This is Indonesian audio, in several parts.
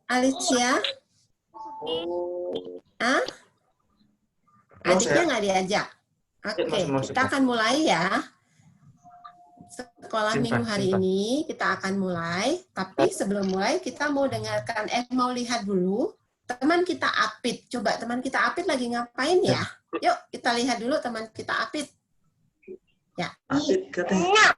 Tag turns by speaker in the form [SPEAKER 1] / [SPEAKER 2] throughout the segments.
[SPEAKER 1] Alicia? Ah? Adiknya nggak diajak? Oke, kita akan mulai ya. Sekolah minggu hari ini kita akan mulai. Tapi sebelum mulai kita mau dengarkan, mau lihat dulu. Teman kita Apit. Coba teman kita Apit lagi ngapain ya? Yuk kita lihat dulu teman kita Apit. Ya.
[SPEAKER 2] Apit katanya.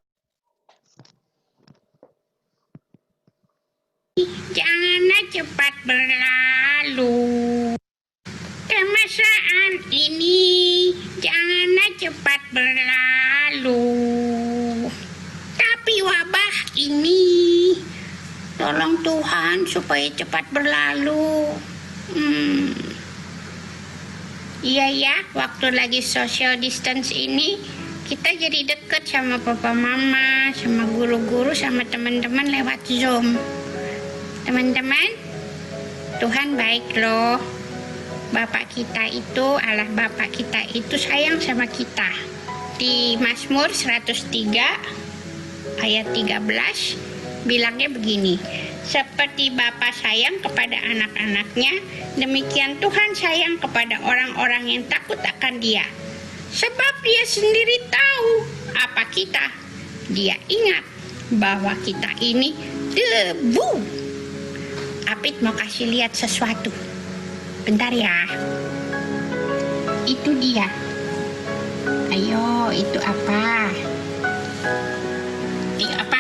[SPEAKER 3] Janganlah cepat berlalu. Kemesraan ini janganlah cepat berlalu. Tapi wabah ini tolong Tuhan supaya cepat berlalu. Iya ya, waktu lagi social distance ini kita jadi deket sama papa mama, sama guru-guru, sama teman-teman lewat Zoom. Teman-teman, Tuhan baik loh. Bapak kita itu, Allah Bapak kita itu sayang sama kita. Di Mazmur 103 ayat 13 bilangnya begini, seperti Bapa sayang kepada anak-anaknya, demikian Tuhan sayang kepada orang-orang yang takut akan Dia. Sebab Dia sendiri tahu apa kita. Dia ingat bahwa kita ini debu. Apit mau kasih lihat sesuatu. Bentar ya. Itu dia. Ayo, itu apa? Apa?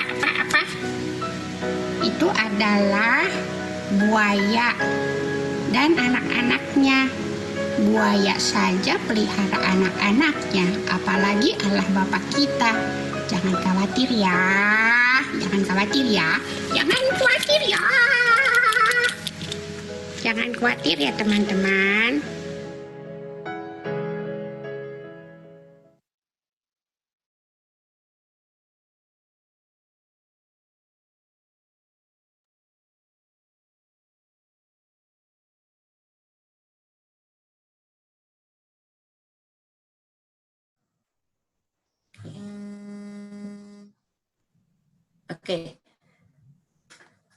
[SPEAKER 3] Itu adalah buaya dan anak-anaknya. Buaya saja pelihara anak-anaknya, apalagi Allah Bapa kita. Jangan khawatir ya. Jangan khawatir ya. Jangan khawatir ya. Jangan khawatir ya teman-teman.
[SPEAKER 1] Oke.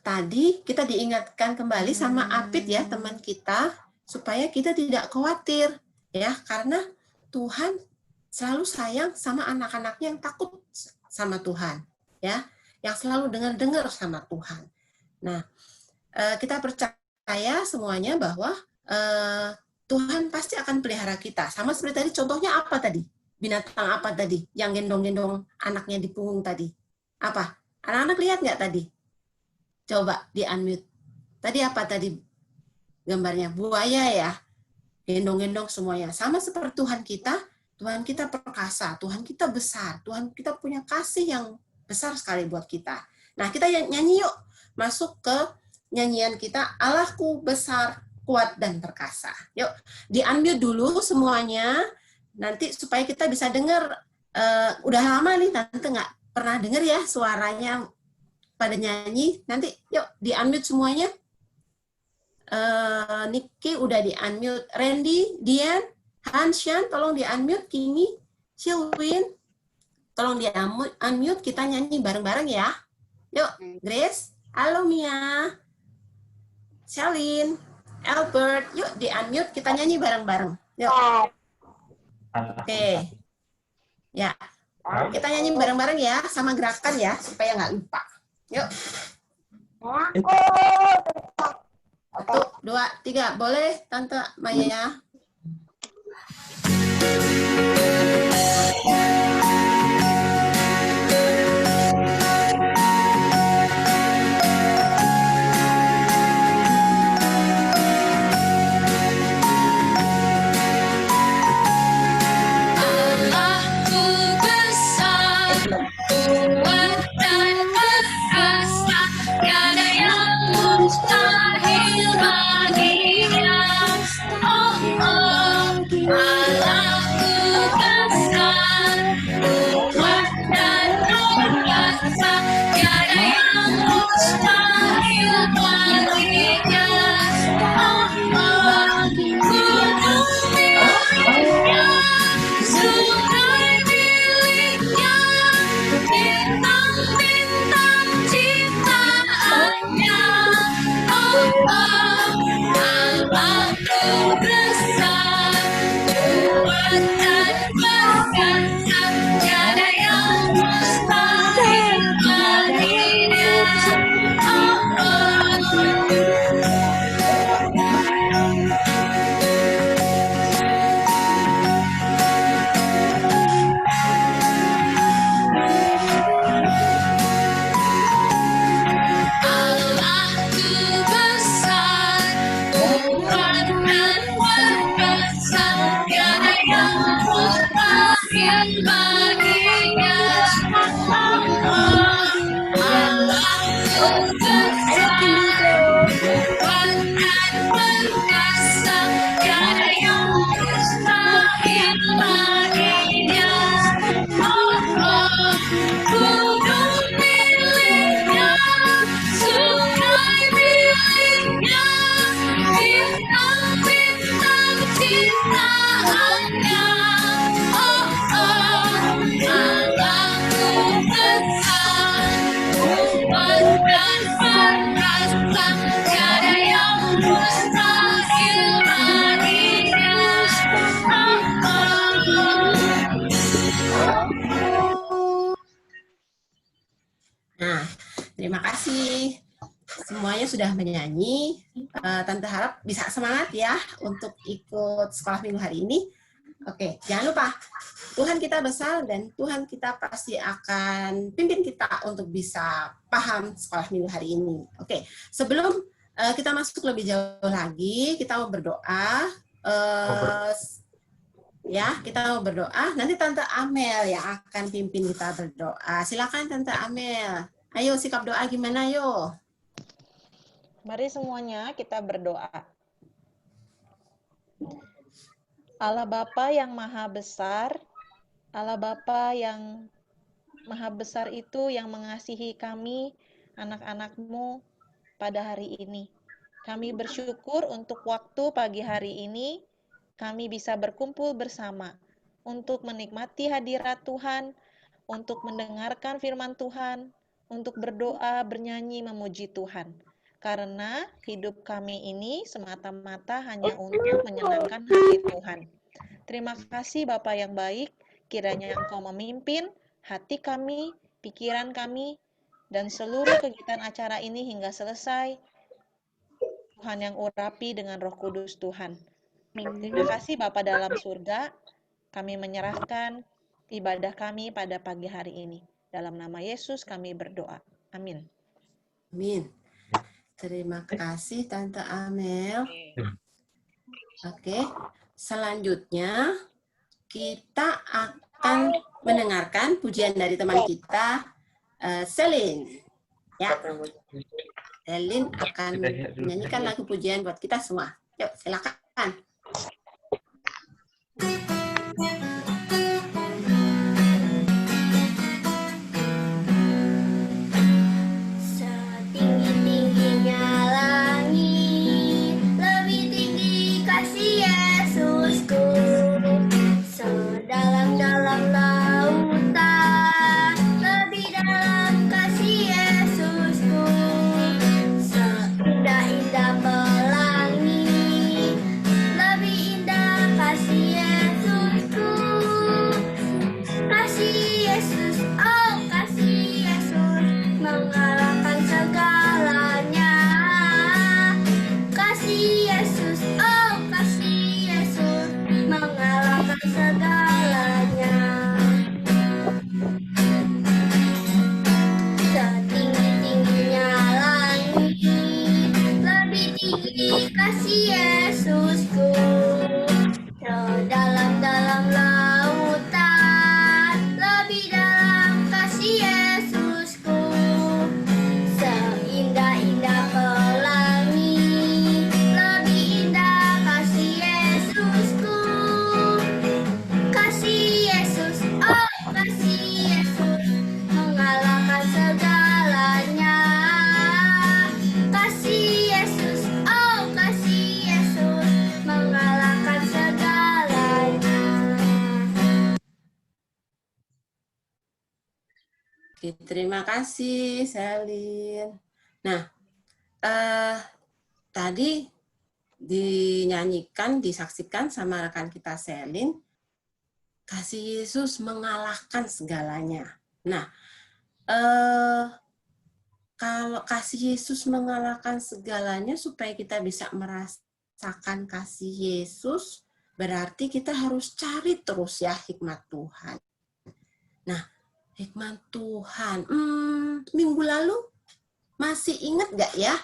[SPEAKER 1] Tadi kita diingatkan kembali sama Apit ya, teman kita, supaya kita tidak khawatir ya, karena Tuhan selalu sayang sama anak-anaknya yang takut sama Tuhan ya, yang selalu dengar-dengar sama Tuhan. Nah, kita percaya semuanya bahwa Tuhan pasti akan pelihara kita. Sama seperti tadi, contohnya apa tadi? Binatang apa tadi yang gendong-gendong anaknya di punggung tadi? Apa? Anak-anak lihat nggak tadi? Coba di-unmute. Tadi apa tadi gambarnya? Buaya ya. Gendong-gendong semuanya. Sama seperti Tuhan kita perkasa, Tuhan kita besar, Tuhan kita punya kasih yang besar sekali buat kita. Nah, kita nyanyi yuk. Masuk ke nyanyian kita, Allahku besar, kuat, dan perkasa. Yuk, di-unmute dulu semuanya. Nanti supaya kita bisa dengar. Udah lama nih, Tante nggak pernah dengar ya suaranya pada nyanyi. Nanti yuk di-unmute semuanya. Niki udah di-unmute. Randy, Dian, Hanshan, tolong di-unmute. Kimi, Silwin, tolong di-unmute. Kita nyanyi bareng-bareng ya. Yuk, Grace, halo Mia, Shalin, Albert, yuk di-unmute. Kita nyanyi bareng-bareng. Yuk. Oke. Ya, kita nyanyi bareng-bareng ya, sama gerakan ya, supaya nggak lupa. Yuk. 1, 2, 3. Boleh, Tante Maya?
[SPEAKER 4] Mustahil baginya, oh
[SPEAKER 2] Allahku besar, kuat dan perkasa, tiada yang mustahil baginya. Oh, Allahku besar, kuat dan perkasa, tiada yang mustahil baginya. Allahku besar, kuat dan perkasa, tiada yang mustahil baginya. Gunung miliknya, sungai miliknya, bintang-bintang ciptaannya. Allahku besar, kuat dan perkasa, tiada yang mustahil baginya.
[SPEAKER 1] Nah, terima kasih. Semuanya sudah menyanyi. Tante harap bisa semangat ya untuk ikut sekolah minggu hari ini. Oke, jangan lupa Tuhan kita besar dan Tuhan kita pasti akan pimpin kita untuk bisa paham sekolah minggu hari ini. Oke, sebelum kita masuk lebih jauh lagi, kita mau berdoa. Ya, kita mau berdoa. Nanti Tante Amel yang akan pimpin kita berdoa. Silakan Tante Amel. Ayo sikap doa gimana yo?
[SPEAKER 4] Mari semuanya kita berdoa. Allah Bapa yang Maha Besar, Allah Bapa yang Maha Besar itu yang mengasihi kami, anak-anak-Mu pada hari ini. Kami bersyukur untuk waktu pagi hari ini, kami bisa berkumpul bersama untuk menikmati hadirat Tuhan, untuk mendengarkan firman Tuhan, untuk berdoa, bernyanyi, memuji Tuhan. Karena hidup kami ini semata-mata hanya untuk menyenangkan hati Tuhan. Terima kasih Bapa yang baik, kiranya Engkau memimpin hati kami, pikiran kami, dan seluruh kegiatan acara ini hingga selesai. Tuhan yang urapi dengan Roh Kudus Tuhan. Terima kasih Bapa dalam surga, kami menyerahkan ibadah kami pada pagi hari ini. Dalam nama Yesus kami berdoa. Amin.
[SPEAKER 1] Amin. Terima kasih Tante Amel. Oke, selanjutnya kita akan mendengarkan pujian dari teman kita, Selin. Ya, Selin akan menyanyikan lagu pujian buat kita semua. Yuk, silakan.
[SPEAKER 2] Setinggi-tingginya langit, lebih tinggi kasih Yesusku. Sedalam-dalam lautan, lebih dalam kasih Yesusku. Seindah-indah pelangi, lebih indah kasih Yesusku. Kasih Yesus, oh kasih Yesus, mengalahkan segalanya. Kasih Yesus, oh kasih Yesus, mengalahkan segalanya. Setinggi-tingginya langit, lebih tinggi kasih Yesusku. Sedalam-dalam lautan, lebih dalam kasih Yesusku. Seindah-indah pelangi, lebih indah kasih Yesusku. Kasih Yesus, oh kasih Yesus, mengalahkan segalanya. Kasih Yesus, oh kasih Yesus, mengalahkan segalanya.
[SPEAKER 1] Oke, terima kasih Selin. Nah, tadi dinyanyikan, disaksikan sama rekan kita Selin, kasih Yesus mengalahkan segalanya. Nah, kalau kasih Yesus mengalahkan segalanya supaya kita bisa merasakan kasih Yesus, berarti kita harus cari terus ya hikmat Tuhan. Nah, hikmat Tuhan. Minggu lalu masih ingat nggak ya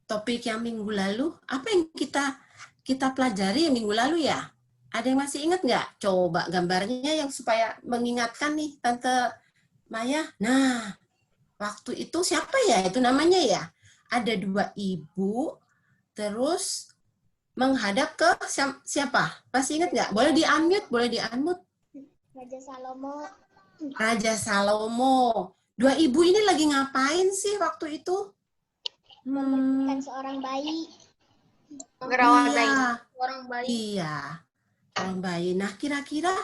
[SPEAKER 1] topik yang minggu lalu? Apa yang kita pelajari minggu lalu ya? Ada yang masih ingat nggak? Coba gambarnya yang supaya mengingatkan nih Tante Maya. Nah, waktu itu siapa ya? Itu namanya ya? Ada 2 ibu, terus menghadap ke siapa? Masih ingat nggak? Boleh di-unmute? Boleh di-unmute?
[SPEAKER 2] Raja Salomo.
[SPEAKER 1] Raja Salomo. 2 ibu ini lagi ngapain sih waktu itu?
[SPEAKER 2] Membersihkan seorang bayi.
[SPEAKER 1] Iya.
[SPEAKER 2] Seorang bayi.
[SPEAKER 1] Iya. Orang bayi. Nah, kira-kira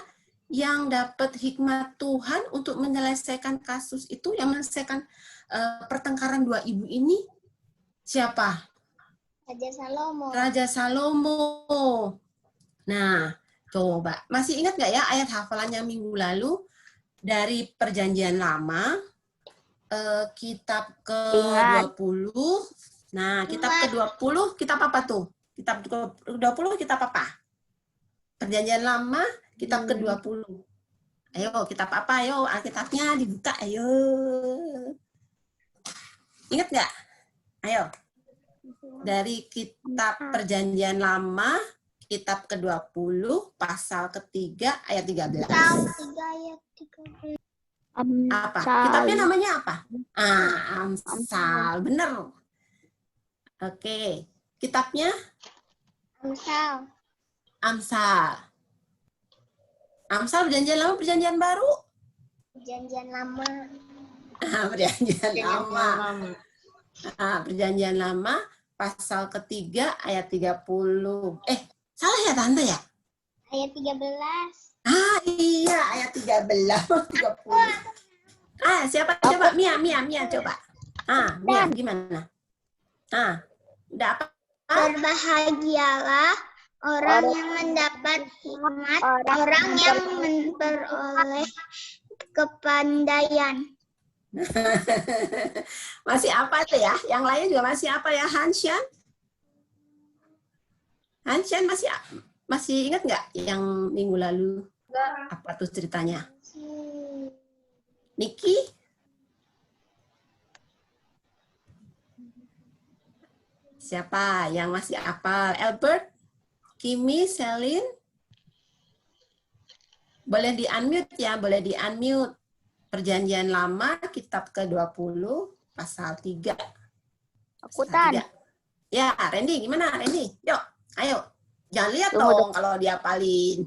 [SPEAKER 1] yang dapat hikmat Tuhan untuk menyelesaikan kasus itu, yang menyelesaikan pertengkaran 2 ibu ini, siapa?
[SPEAKER 2] Raja Salomo.
[SPEAKER 1] Raja Salomo. Nah, coba. Masih ingat nggak ya ayat hafalannya minggu lalu? Dari Perjanjian Lama, kitab ke-20. Nah, kitab ke-20, kitab apa tuh? Kitab ke-20, kitab apa? Perjanjian Lama, kitab ke-20. Ayo, kitab apa? Ayo, Alkitabnya dibuka, ayo. Ingat nggak? Ayo. Dari kitab Perjanjian Lama, kitab ke-20, pasal ketiga, ayat 13.
[SPEAKER 2] Pasal 3 ayat 13.
[SPEAKER 1] Apa? Kitabnya namanya apa? Amsal. Bener. Oke. Kitabnya?
[SPEAKER 2] Amsal.
[SPEAKER 1] Amsal. Amsal Perjanjian Lama, Perjanjian Baru?
[SPEAKER 2] Perjanjian Lama.
[SPEAKER 1] Perjanjian Lama. Perjanjian Lama, pasal ketiga, ayat 30. Salah ya Tante ya?
[SPEAKER 2] Ayat 13.
[SPEAKER 1] Iya, ayat 13, 30. Siapa coba? Mia coba. Mia gimana? Udah apa?
[SPEAKER 2] Berbahagialah orang yang mendapat hikmat, orang yang memperoleh kepandaian.
[SPEAKER 1] Masih apa tuh ya? Yang lain juga masih apa ya? Hanshan masih ingat nggak yang minggu lalu? Apa tuh ceritanya? Niki? Siapa yang masih hafal? Albert? Kimi? Selin? Boleh di-unmute ya, boleh di-unmute. Perjanjian Lama, kitab ke-20, pasal 3.
[SPEAKER 5] Akutan.
[SPEAKER 1] Ya, Randy, gimana Randy? Yuk, ayo. Jangan lihat dong kalau dia palin.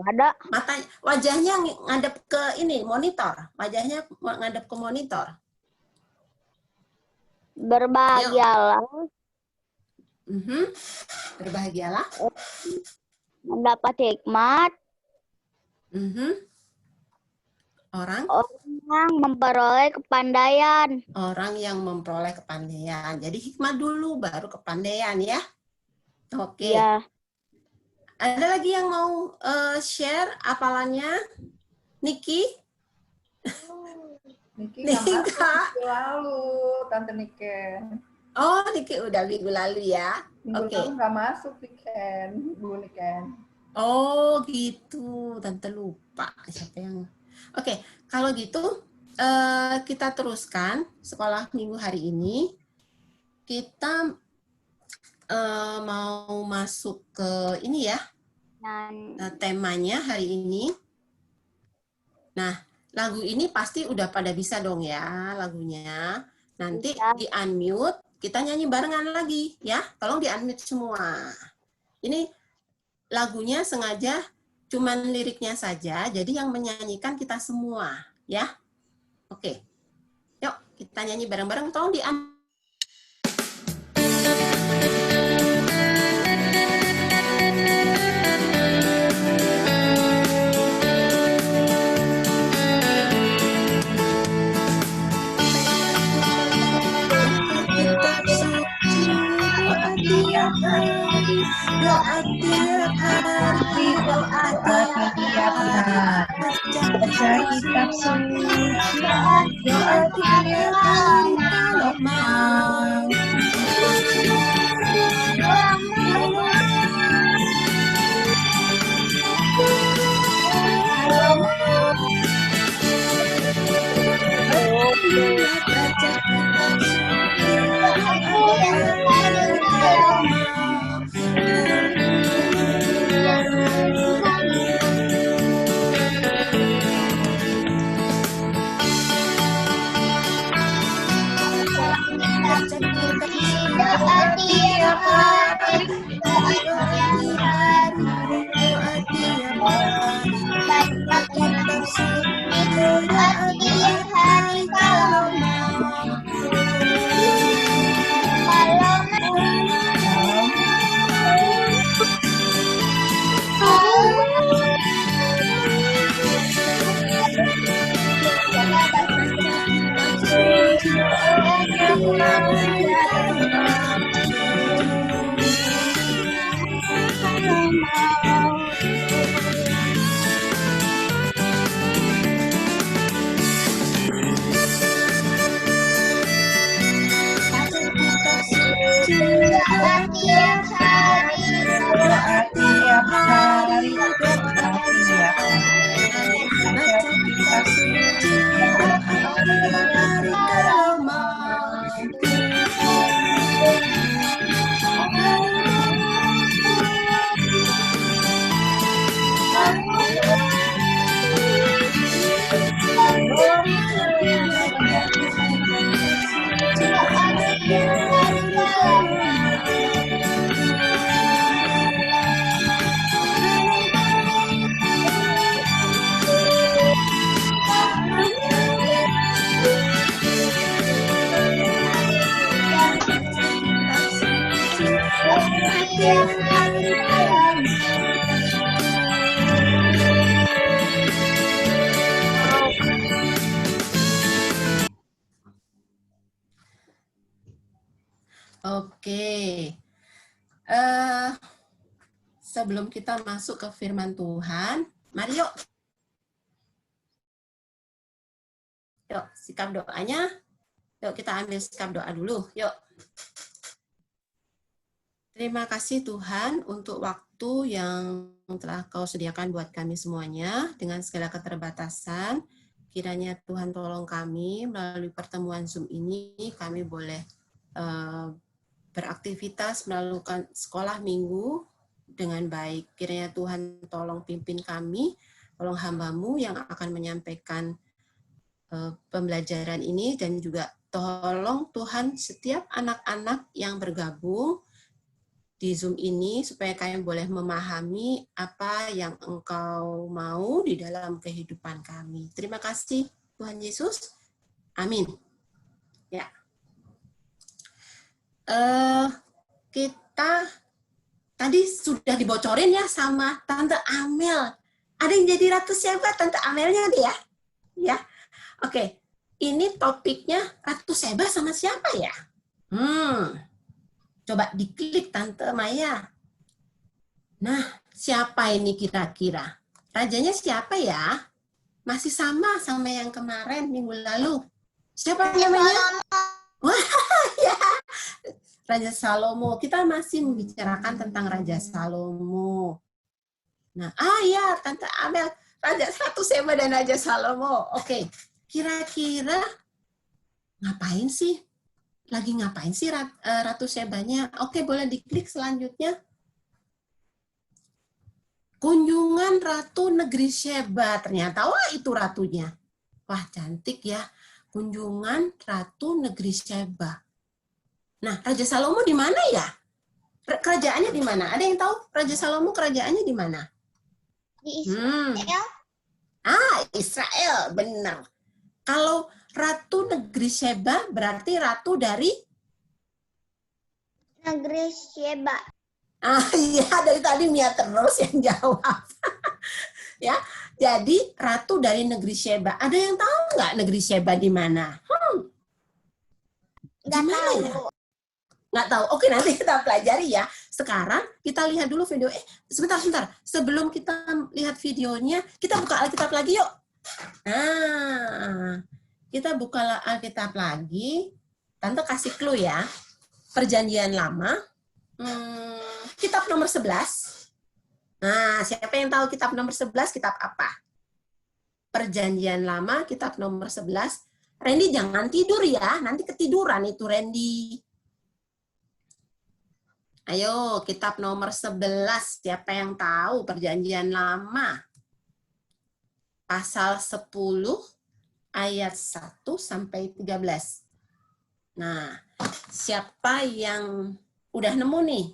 [SPEAKER 5] Ada.
[SPEAKER 1] Matanya, wajahnya ngadep ke ini, monitor. Wajahnya ngadep ke monitor.
[SPEAKER 5] Berbahagialah.
[SPEAKER 1] Berbahagialah.
[SPEAKER 5] Mendapat hikmat.
[SPEAKER 1] Orang
[SPEAKER 5] yang memperoleh kepandaian.
[SPEAKER 1] Orang yang memperoleh kepandaian. Jadi hikmat dulu, baru kepandaian ya. Oke.
[SPEAKER 5] Ya.
[SPEAKER 1] Ada lagi yang mau share hafalannya? Niki?
[SPEAKER 6] Niki nggak masuk minggu lalu, Tante Niken.
[SPEAKER 1] Oh, Niki udah minggu lalu ya.
[SPEAKER 6] Minggu lalu nggak masuk, Niken. Bu Niken.
[SPEAKER 1] Oh, gitu. Tante lupa siapa yang... Oke, kalau gitu kita teruskan sekolah minggu hari ini. Kita mau masuk ke ini ya, temanya hari ini. Nah, lagu ini pasti udah pada bisa dong ya lagunya. Nanti di-unmute, kita nyanyi barengan lagi ya. Tolong di-unmute semua. Ini lagunya sengaja cuman liriknya saja, jadi yang menyanyikan kita semua ya. Oke. Yuk, kita nyanyi bareng-bareng. Tolong di-unmute. Doa tiap hari, doa tiap hari. Baca kitab suci, doa tiap hari kalau mau. Baca kitab suci, doa tiap hari kalau mau. Baca kitab suci, doa tiap hari, doa tiap hari, doa tiap hari. Baca kitab suci, doa tiap hari kalau mau. Tiap hari, doa tiap hari, doa tiap hari. Baca kitab suci, doa tiap hari kalau mau. Oke, sebelum kita masuk ke firman Tuhan, mari yuk sikap doanya. Yuk kita ambil sikap doa dulu. Yuk. Terima kasih Tuhan untuk waktu yang telah Kau sediakan buat kami semuanya dengan segala keterbatasan. Kiranya Tuhan tolong kami melalui pertemuan Zoom ini, kami boleh beraktivitas melakukan sekolah minggu dengan baik. Kiranya Tuhan tolong pimpin kami, tolong hamba-Mu yang akan menyampaikan pembelajaran ini, dan juga tolong Tuhan setiap anak-anak yang bergabung di Zoom ini supaya kami boleh memahami apa yang Engkau mau di dalam kehidupan kami. Terima kasih Tuhan Yesus. Amin. Ya. Kita tadi sudah dibocorin ya sama Tante Amel. Ada yang jadi Ratu Seba, Tante Amelnya deh ya. Ya. Oke. Ini topiknya Ratu Seba sama siapa ya? Coba diklik Tante Maya. Nah, siapa ini kira-kira? Rajanya siapa ya? Masih sama yang kemarin minggu lalu. Siapa namanya? Wah, ya. Raja Salomo. Kita masih membicarakan tentang Raja Salomo. Nah, ya, Tante Amel, Raja Ratu Seba dan Raja Salomo. Oke. Kira-kira ngapain sih? Lagi ngapain sih Ratu Sebanya? Oke, boleh diklik selanjutnya. Kunjungan Ratu Negeri Sheba. Ternyata, wah itu ratunya. Wah, cantik ya. Kunjungan Ratu Negeri Sheba. Nah, Raja Salomo di mana ya? Kerajaannya di mana? Ada yang tahu Raja Salomo kerajaannya di mana?
[SPEAKER 2] Di Israel.
[SPEAKER 1] Israel, benar. Kalau Ratu Negeri Sheba berarti ratu dari
[SPEAKER 2] Negeri Sheba.
[SPEAKER 1] Iya, dari tadi Mia terus yang jawab. Ya, jadi ratu dari Negeri Sheba. Ada yang tahu nggak Negeri Sheba di mana?
[SPEAKER 2] Nggak tahu.
[SPEAKER 1] Ya? Nggak tahu. Oke, nanti kita pelajari ya. sekarang kita lihat dulu video. Sebentar. Sebelum kita lihat videonya, kita buka Alkitab lagi yuk. Nah, kita buka Alkitab lagi. Tante kasih clue ya. Perjanjian Lama, kitab nomor 11. Nah, siapa yang tahu kitab nomor 11, kitab apa? Perjanjian Lama, kitab nomor 11. Randy jangan tidur ya, nanti ketiduran itu Randy. Ayo, kitab nomor 11. Siapa yang tahu Perjanjian Lama? Pasal 10 ayat 1 sampai 13. Nah, siapa yang udah nemu nih?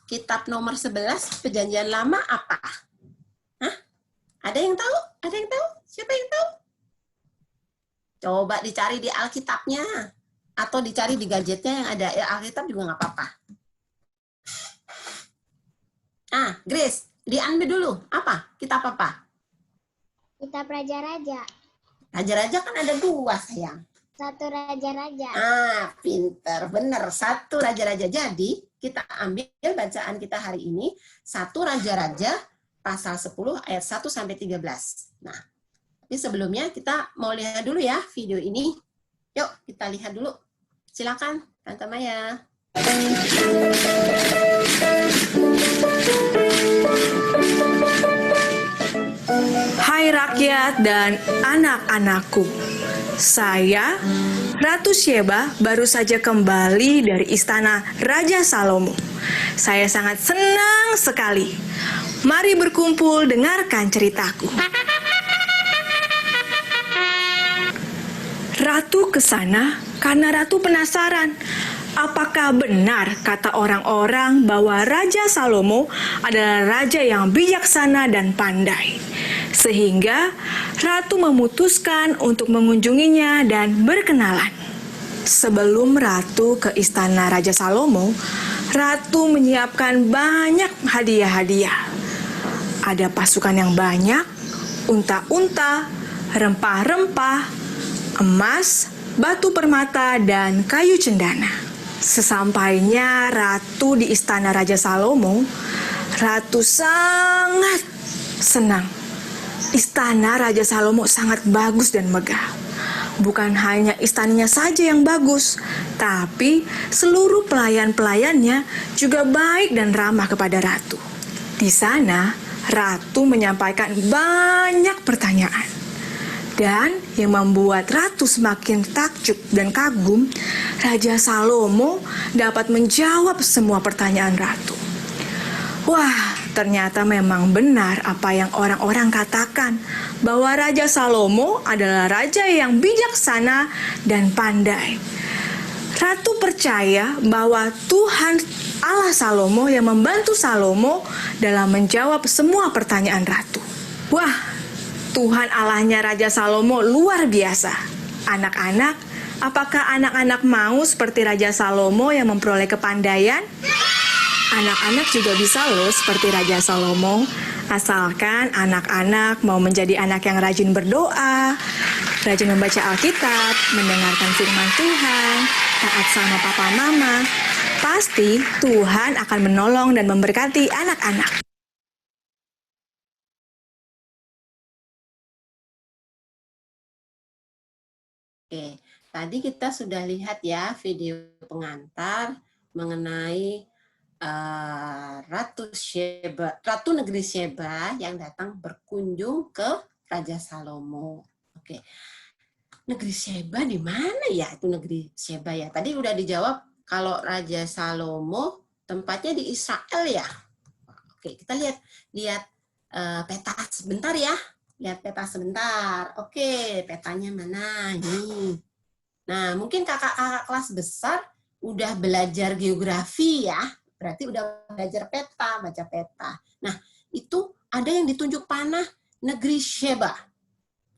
[SPEAKER 1] Kitab nomor 11 Perjanjian Lama apa? Hah? Ada yang tahu? Ada yang tahu? Siapa yang tahu? Coba dicari di Alkitabnya. Atau dicari di gadgetnya yang ada. Alkitab juga nggak apa-apa. Grace, diambil dulu. Apa? Kitab apa?
[SPEAKER 2] Kitab Raja-Raja.
[SPEAKER 1] Raja-Raja kan ada 2, sayang.
[SPEAKER 2] 1 Raja-Raja.
[SPEAKER 1] Pinter. Bener. 1 Raja-Raja. Jadi, kita ambil bacaan kita hari ini. 1 Raja-Raja, pasal 10, ayat 1 sampai 13. Nah, tapi sebelumnya kita mau lihat dulu ya video ini. Yuk, kita lihat dulu. Silakan, Tante Maya.
[SPEAKER 7] Hai rakyat dan anak-anakku. Saya, Ratu Sheba, baru saja kembali dari istana Raja Salomo. Saya sangat senang sekali. Mari berkumpul dengarkan ceritaku. Ratu ke sana karena Ratu penasaran. Apakah benar kata orang-orang bahwa Raja Salomo adalah raja yang bijaksana dan pandai? Sehingga Ratu memutuskan untuk mengunjunginya dan berkenalan. Sebelum Ratu ke istana Raja Salomo, Ratu menyiapkan banyak hadiah-hadiah. Ada pasukan yang banyak, unta-unta, rempah-rempah, emas, batu permata, dan kayu cendana. Sesampainya Ratu di istana Raja Salomo, Ratu sangat senang. Istana Raja Salomo sangat bagus dan megah. Bukan hanya istananya saja yang bagus, tapi seluruh pelayan-pelayannya juga baik dan ramah kepada Ratu. Di sana, Ratu menyampaikan banyak pertanyaan. Dan yang membuat Ratu semakin takjub dan kagum, Raja Salomo dapat menjawab semua pertanyaan Ratu. Wah, ternyata memang benar apa yang orang-orang katakan, bahwa Raja Salomo adalah raja yang bijaksana dan pandai. Ratu percaya bahwa Tuhan Allah Salomo yang membantu Salomo dalam menjawab semua pertanyaan Ratu. Wah, Tuhan Allahnya Raja Salomo luar biasa. Anak-anak, apakah anak-anak mau seperti Raja Salomo yang memperoleh kepandaian? Anak-anak juga bisa loh seperti Raja Salomo, asalkan anak-anak mau menjadi anak yang rajin berdoa, rajin membaca Alkitab, mendengarkan firman Tuhan, taat sama papa mama. Pasti Tuhan akan menolong dan memberkati anak-anak.
[SPEAKER 1] Oke, tadi kita sudah lihat ya video pengantar mengenai Ratu Negeri Sheba yang datang berkunjung ke Raja Salomo. Oke, Negeri Sheba di mana ya itu Negeri Sheba ya? Tadi udah dijawab kalau Raja Salomo tempatnya di Israel ya. Oke, kita lihat peta sebentar ya. Lihat peta sebentar. Oke, petanya mana? Ini. Nah, mungkin kakak-kakak kelas besar udah belajar geografi ya. Berarti udah belajar peta, baca peta. Nah, itu ada yang ditunjuk panah Negeri Sheba.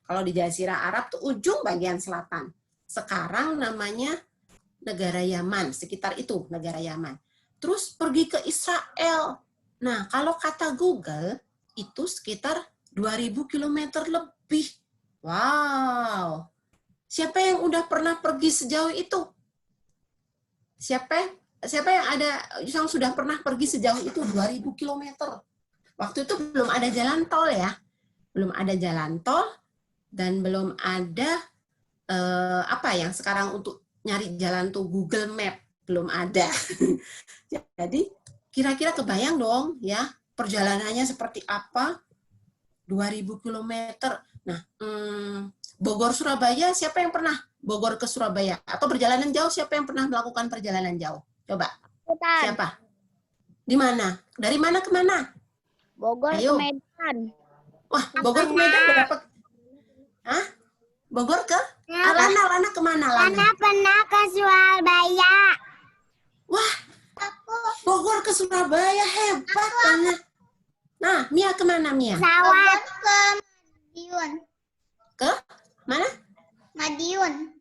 [SPEAKER 1] Kalau di Jazirah Arab tuh ujung bagian selatan. Sekarang namanya negara Yaman, sekitar itu negara Yaman. Terus pergi ke Israel. Nah, kalau kata Google itu sekitar 2000 km lebih. Wow. Siapa yang udah pernah pergi sejauh itu? Siapa siapa yang sudah pernah pergi sejauh itu 2000 km? Waktu itu belum ada jalan tol ya. Belum ada jalan tol dan belum ada apa yang sekarang untuk nyari jalan tuh Google Map belum ada. Jadi kira-kira kebayang dong ya perjalanannya seperti apa? 2000 km. Nah, Bogor Surabaya, siapa yang pernah Bogor ke Surabaya atau perjalanan jauh? Siapa yang pernah melakukan perjalanan jauh? Coba. Siapa? Di mana? Dari mana ke mana?
[SPEAKER 5] Bogor
[SPEAKER 1] Ayo.
[SPEAKER 5] ke Medan.
[SPEAKER 1] Wah, Bogor ke Medan berapa? Hah? Bogor ke? Lana kemana Lana?
[SPEAKER 2] Pernah ke Surabaya.
[SPEAKER 1] Wah, Bogor ke Surabaya, hebat Lana. Nah, Mia kemana Mia?
[SPEAKER 2] Pesawat ke Madiun.
[SPEAKER 1] Ke mana?
[SPEAKER 2] Madiun.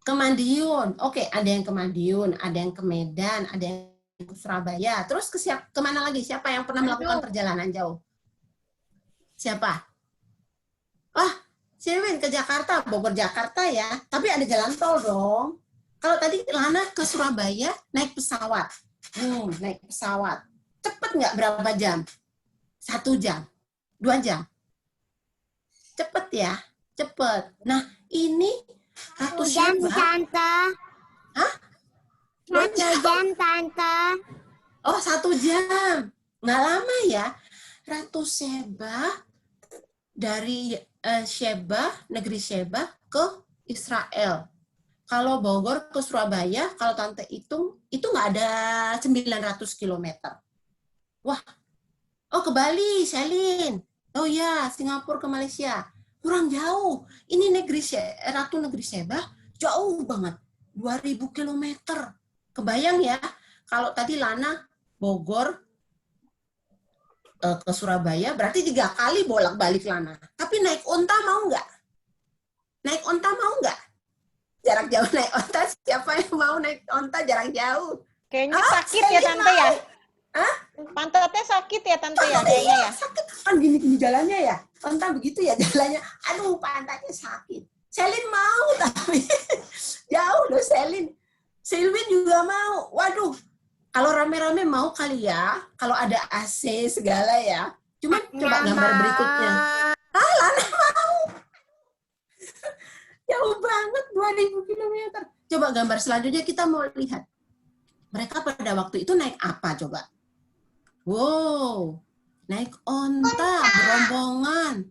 [SPEAKER 1] Ke Madiun. Oke, ada yang ke Madiun, ada yang ke Medan, ada yang ke Surabaya. Terus kemana lagi? Siapa yang pernah melakukan perjalanan jauh? Siapa? Wah, Sirwin ke Jakarta, Bogor Jakarta ya. Tapi ada jalan tol dong. Kalau tadi Lana ke Surabaya naik pesawat. Naik pesawat. Cepet nggak berapa jam? 1 jam? 2 jam? Cepet ya? Cepet. Nah, ini Ratu Syeba.
[SPEAKER 2] Tante.
[SPEAKER 1] Hah?
[SPEAKER 2] 1 jam, Tante.
[SPEAKER 1] Oh, 1 jam. Nggak lama ya. Ratu Syeba dari negeri Syeba ke Israel. Kalau Bogor ke Surabaya, kalau Tante hitung, itu nggak ada 900 km. Wah, oh ke Bali, Selin. Oh ya, Singapura ke Malaysia. Kurang jauh. Ini Ratu Negeri Syeba, jauh banget. 2000 km. Kebayang ya, kalau tadi Lana Bogor ke Surabaya, berarti 3 kali bolak-balik Lana. Tapi naik onta mau nggak? Naik onta mau nggak? Jarak jauh naik onta, siapa yang mau naik onta jarak jauh?
[SPEAKER 4] Kayaknya sakit ya Tante ya?
[SPEAKER 1] Hah?
[SPEAKER 4] Pantatnya sakit ya Tante ya kayaknya ya?
[SPEAKER 1] Sakit kan gini-gini jalannya ya. Onta begitu ya jalannya. Aduh, pantatnya sakit. Selin mau tapi jauh loh Selin. Silwin juga mau. Waduh, kalau rame-rame mau kali ya. Kalau ada AC segala ya. Cuma coba gambar berikutnya. Lana mau. Jauh banget 2000 km. Coba gambar selanjutnya kita mau lihat. Mereka pada waktu itu naik apa coba? Wow, naik onta berombongan.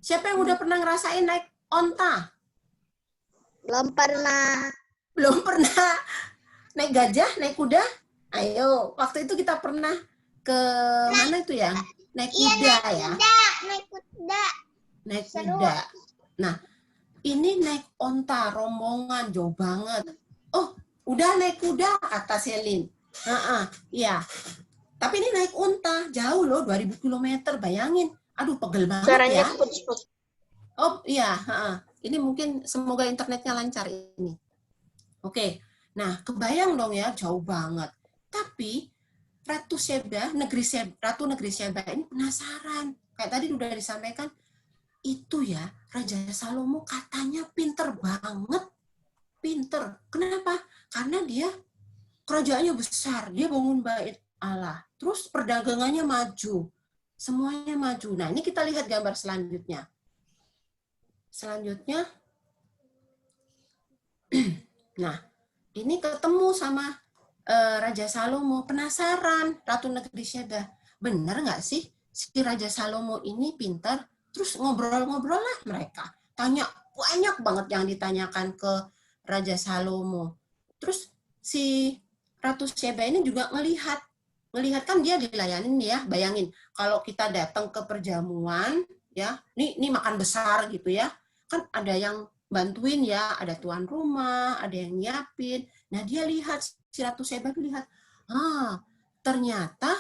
[SPEAKER 1] Siapa yang udah pernah ngerasain naik onta?
[SPEAKER 2] Belum pernah.
[SPEAKER 1] Belum pernah. Naik gajah, naik kuda? Ayo, waktu itu kita pernah ke mana itu ya? Naik kuda ya?
[SPEAKER 2] Naik kuda.
[SPEAKER 1] Naik
[SPEAKER 2] Seru.
[SPEAKER 1] kuda. Nah, ini naik onta, rombongan, jauh banget. Oh, udah naik kuda, kata Selin. Iya. Tapi ini naik unta, jauh loh, 2000 km, bayangin. Aduh, pegel banget
[SPEAKER 6] Suaranya
[SPEAKER 1] ya.
[SPEAKER 6] putus-putus.
[SPEAKER 1] Oh, iya. Ini mungkin semoga internetnya lancar ini. Oke. Nah, kebayang dong ya, jauh banget. Tapi, Ratu Negeri Syeba ini penasaran. Kayak tadi udah disampaikan, itu ya, Raja Salomo katanya pinter banget. Pinter. Kenapa? Karena dia kerajaannya besar. Dia bangun bait Allah. Terus perdagangannya maju. Semuanya maju. Nah, ini kita lihat gambar selanjutnya. Selanjutnya. Nah, ini ketemu sama Raja Salomo. Penasaran, Ratu Negeri Syeba. Benar nggak sih si Raja Salomo ini pintar? Terus ngobrol-ngobrol lah mereka. Tanya banyak banget yang ditanyakan ke Raja Salomo. Terus si Ratu Syeba ini juga ngelihat kan dia dilayanin ya, bayangin kalau kita datang ke perjamuan ya, ini makan besar gitu ya, kan ada yang bantuin ya, ada tuan rumah, ada yang nyiapin. Nah dia lihat, si Ratu Syeba lihat, ternyata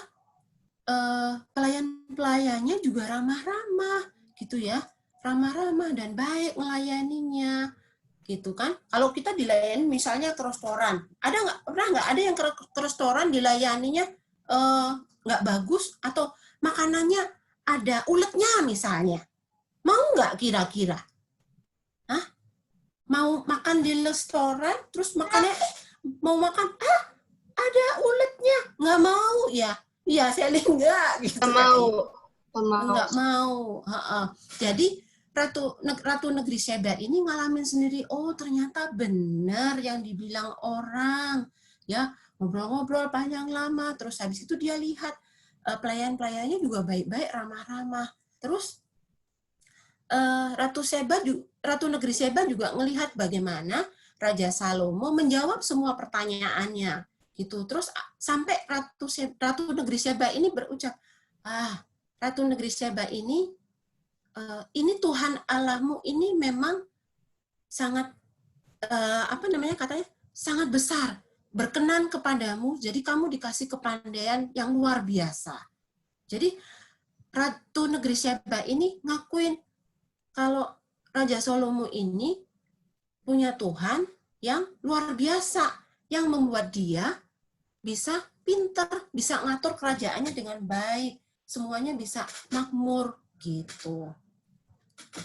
[SPEAKER 1] pelayan-pelayannya juga ramah-ramah gitu ya, ramah-ramah dan baik melayaninya. Gitu kan? Kalau kita dilayani misalnya ke restoran, pernah nggak ada yang ke restoran dilayaninya nggak bagus atau makanannya ada uletnya misalnya, mau nggak kira-kira? Mau makan di restoran terus makannya mau makan ada uletnya, nggak mau ya. Iya, Selin enggak gitu. Nggak mau. Jadi Ratu Negeri Sheba ini ngalamin sendiri, oh ternyata benar yang dibilang orang. Ya, ngobrol-ngobrol panjang lama, terus habis itu dia lihat pelayan-pelayannya juga baik-baik, ramah-ramah. Terus Ratu Negeri Sheba juga melihat bagaimana Raja Salomo menjawab semua pertanyaannya. Gitu. Terus sampai Ratu Negeri Sheba ini berucap, Ratu Negeri Sheba ini Tuhan Allahmu ini memang sangat katanya sangat besar, berkenan kepadamu, jadi kamu dikasih kepandaian yang luar biasa. Jadi Ratu Negeri Sheba ini ngakuin kalau Raja Salomo ini punya Tuhan yang luar biasa, yang membuat dia bisa pintar, bisa ngatur kerajaannya dengan baik, semuanya bisa makmur gitu.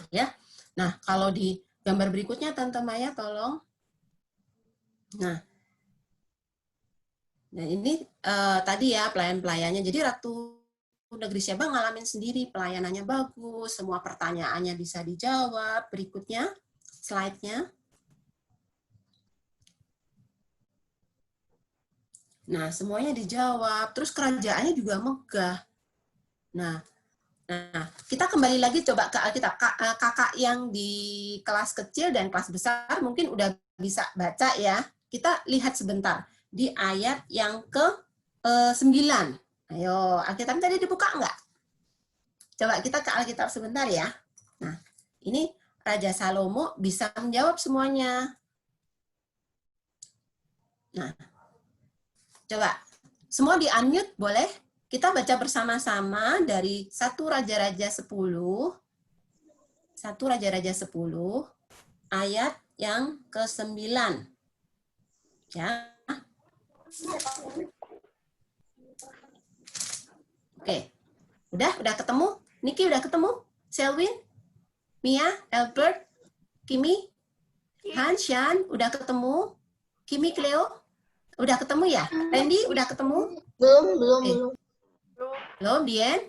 [SPEAKER 1] Ya. Nah, kalau di gambar berikutnya Tante Maya tolong. Nah ini tadi ya pelayan-pelayannya. Jadi Ratu Negeri Sheba ngalamin sendiri, pelayanannya bagus, semua pertanyaannya bisa dijawab. Berikutnya slide-nya. Nah, semuanya dijawab, terus kerajaannya juga megah. Nah, kita kembali lagi coba ke Alkitab. Kakak yang di kelas kecil dan kelas besar mungkin udah bisa baca ya. Kita lihat sebentar di ayat yang ke-9. Ayo, Alkitab tadi dibuka enggak? Coba kita ke Alkitab sebentar ya. Nah, ini Raja Salomo bisa menjawab semuanya. Nah, coba, semua di-unmute boleh? Kita baca bersama-sama dari 1 Raja-Raja 10. 1 Raja-Raja 10, ayat yang ke-9. Ya. Oke. Udah ketemu? Niki udah ketemu? Selwyn? Mia? Albert? Kimi? Hanshan? Udah ketemu? Kimi, Cleo? Udah ketemu ya? Randy udah ketemu? Belum. Belum, Dien?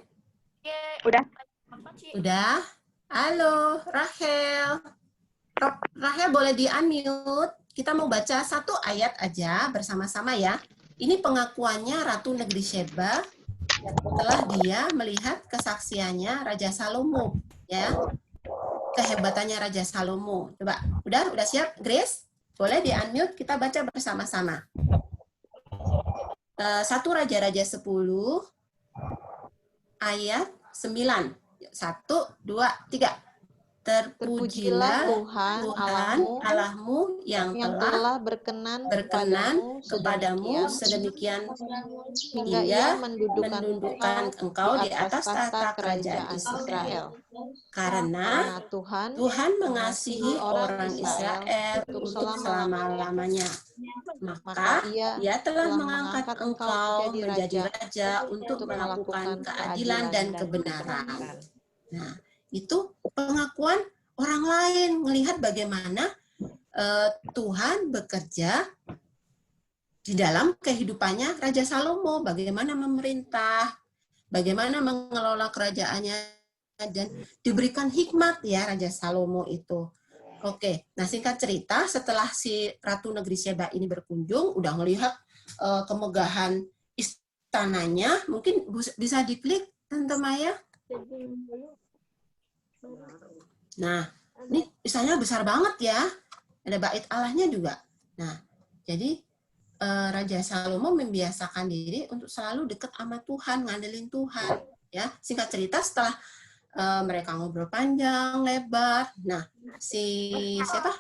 [SPEAKER 1] Udah. Halo, Rahel. Rahel boleh di-unmute. Kita mau baca satu ayat aja bersama-sama ya. Ini pengakuannya Ratu Negeri Sheba setelah dia melihat kesaksiannya Raja Salomo, ya. Kehebatannya Raja Salomo. Coba, udah siap, Grace? Boleh di-unmute, kita baca bersama-sama. 1 Raja-Raja 10 ayat 9. 1, 2, 3. Terpujilah Tuhan Allahmu yang telah berkenan kepadamu sedemikian hingga Ia mendudukkan engkau di atas tahta kerajaan Israel. Karena Tuhan mengasihi orang Israel untuk selama-lamanya. Maka Ia telah mengangkat engkau menjadi raja untuk melakukan keadilan dan kebenaran. Nah, itu pengakuan orang lain melihat bagaimana Tuhan bekerja di dalam kehidupannya Raja Salomo, bagaimana memerintah, bagaimana mengelola kerajaannya, dan diberikan hikmat ya Raja Salomo itu. Oke, nah singkat cerita setelah si Ratu Negeri Sheba ini berkunjung, udah melihat kemegahan istananya, mungkin bisa diklik Tante Maya. Nah, ini istananya besar banget ya. Ada bait Allahnya juga. Nah, jadi Raja Salomo membiasakan diri untuk selalu dekat sama Tuhan, ngandelin Tuhan. Ya, singkat cerita setelah mereka ngobrol panjang, lebar. Nah,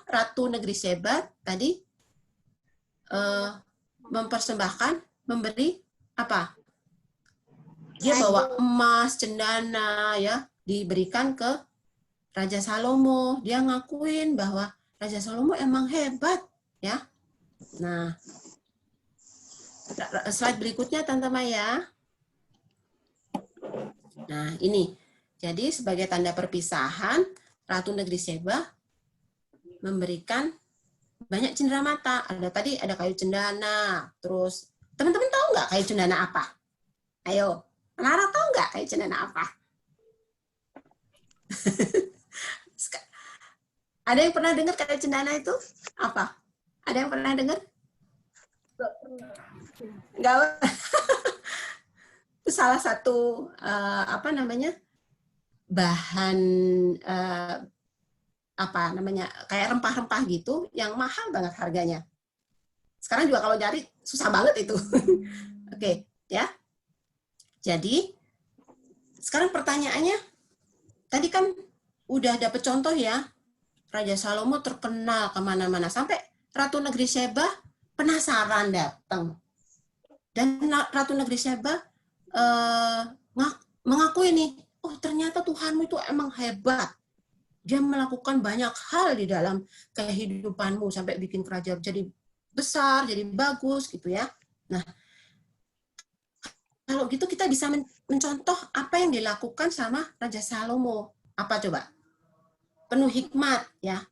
[SPEAKER 1] Ratu Negeri Sheba tadi memberi apa? Dia bawa emas, cendana, ya, diberikan ke Raja Salomo. Dia ngakuin bahwa Raja Salomo emang hebat, ya. Nah, slide berikutnya Tante Maya. Nah, ini. Jadi sebagai tanda perpisahan, Ratu Negeri Sheba memberikan banyak cenderamata. Ada kayu cendana, terus Teman-teman tahu nggak kayu cendana apa? Ayo, Lara tahu nggak kayu cendana apa? Ada yang pernah dengar kayu cendana itu apa? Ada yang pernah dengar? Nggak. Itu salah satu bahan kayak rempah-rempah gitu yang mahal banget harganya. Sekarang juga kalau nyari susah banget itu. Oke, ya. Jadi sekarang pertanyaannya, tadi kan udah dapet contoh ya, Raja Salomo terkenal kemana-mana sampai Ratu Negeri Sheba penasaran datang. Dan Ratu Negeri Sheba mengakui nih, oh ternyata Tuhanmu itu emang hebat. Dia melakukan banyak hal di dalam kehidupanmu sampai bikin kerajaan jadi besar, jadi bagus gitu ya. Nah, kalau gitu kita bisa mencontoh apa yang dilakukan sama Raja Salomo. Apa coba? Penuh hikmat ya.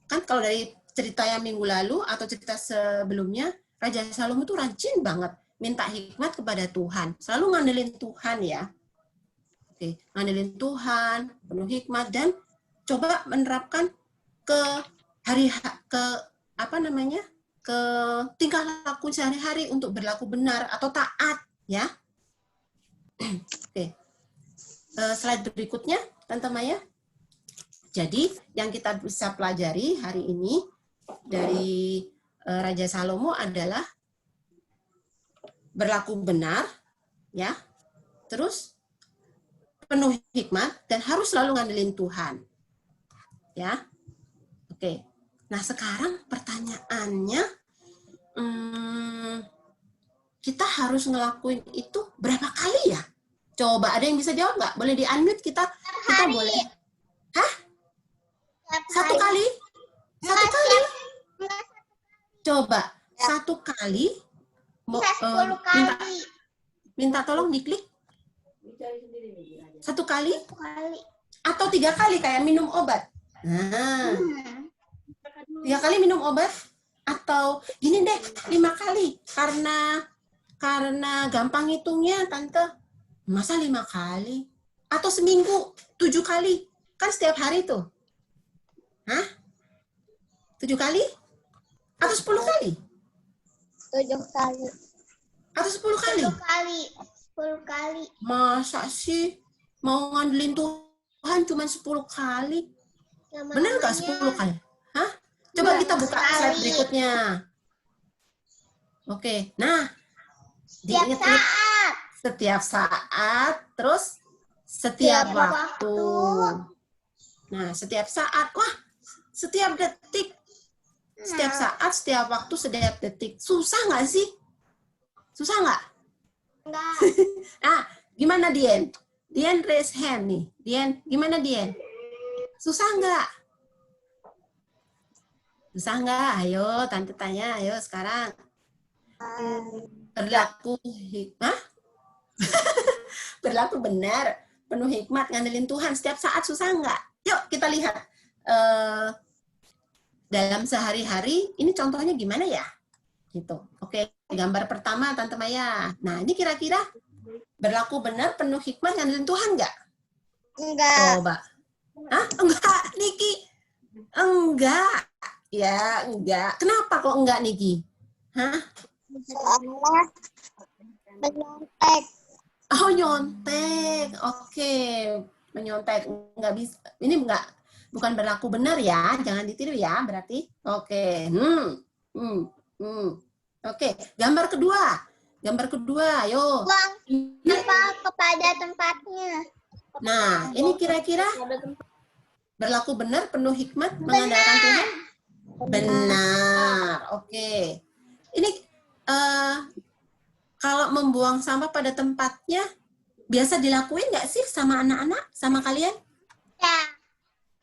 [SPEAKER 1] Kan kalau dari cerita yang minggu lalu atau cerita sebelumnya, Raja Salomo itu rajin banget minta hikmat kepada Tuhan. Selalu ngandelin Tuhan ya. Oke, ngandelin Tuhan, penuh hikmat dan coba menerapkan ke ke tingkah laku sehari-hari untuk berlaku benar atau taat ya. Oke. Slide berikutnya, Tante Maya. Jadi, yang kita bisa pelajari hari ini dari Raja Salomo adalah berlaku benar, ya, terus penuh hikmat dan harus selalu ngandelin Tuhan, ya. Oke. Nah sekarang pertanyaannya, kita harus ngelakuin itu berapa kali ya? Coba ada yang bisa jawab nggak? Boleh di-unmute kita boleh. Hah? Satu kali? Satu kali? Coba satu kali. Minta tolong diklik. Satu kali? Atau 3 kali kayak minum obat? Nah, 3 kali minum obat? Atau gini deh, 5 kali. Karena gampang hitungnya, Tante. Masa 5 kali? Atau seminggu 7 kali? Kan setiap hari tuh. Hah? 7 kali? Atau 10 kali?
[SPEAKER 2] 7 kali.
[SPEAKER 1] Atau 10 kali?
[SPEAKER 2] 10 kali.
[SPEAKER 1] Masa sih mau ngandelin Tuhan cuma 10 kali? Bener nggak 10 kali? Hah? Coba kita buka slide berikutnya. Oke, nah. Diingat-ingat setiap saat, terus setiap waktu. Nah, setiap saat, wah, setiap detik. Setiap saat, setiap waktu, setiap detik. Susah nggak sih? Susah nggak?
[SPEAKER 2] Enggak.
[SPEAKER 1] Gimana Dien? Dien raise hand nih. Dien, gimana Dien? Susah nggak? Susah nggak? Ayo, Tante tanya. Ayo sekarang. Berlaku hikmah? Berlaku benar. Penuh hikmat, ngandelin Tuhan. Setiap saat susah nggak? Yuk kita lihat. Dalam sehari-hari, ini contohnya gimana ya? Gitu. Oke, gambar pertama Tante Maya. Nah, ini kira-kira berlaku benar, penuh hikmat, ngandelin Tuhan nggak?
[SPEAKER 2] Enggak.
[SPEAKER 1] Coba. Hah? Enggak, Niki. Enggak. Ya, enggak. Kenapa kok enggak, Niki? Hah?
[SPEAKER 2] Soalnya menyontek.
[SPEAKER 1] Oh, nyontek. Oke. Menyontek. Enggak bisa. Ini bukan berlaku benar ya. Jangan ditiru ya, berarti. Oke. Oke, gambar kedua. Gambar kedua, ayo.
[SPEAKER 2] Buang sampah kepada tempatnya.
[SPEAKER 1] Nah, ini kira-kira berlaku benar, penuh hikmat, mengandalkan Tuhan? Benar. Oke. Ini kalau membuang sampah pada tempatnya, biasa dilakuin nggak sih sama anak-anak, sama kalian?
[SPEAKER 2] Ya.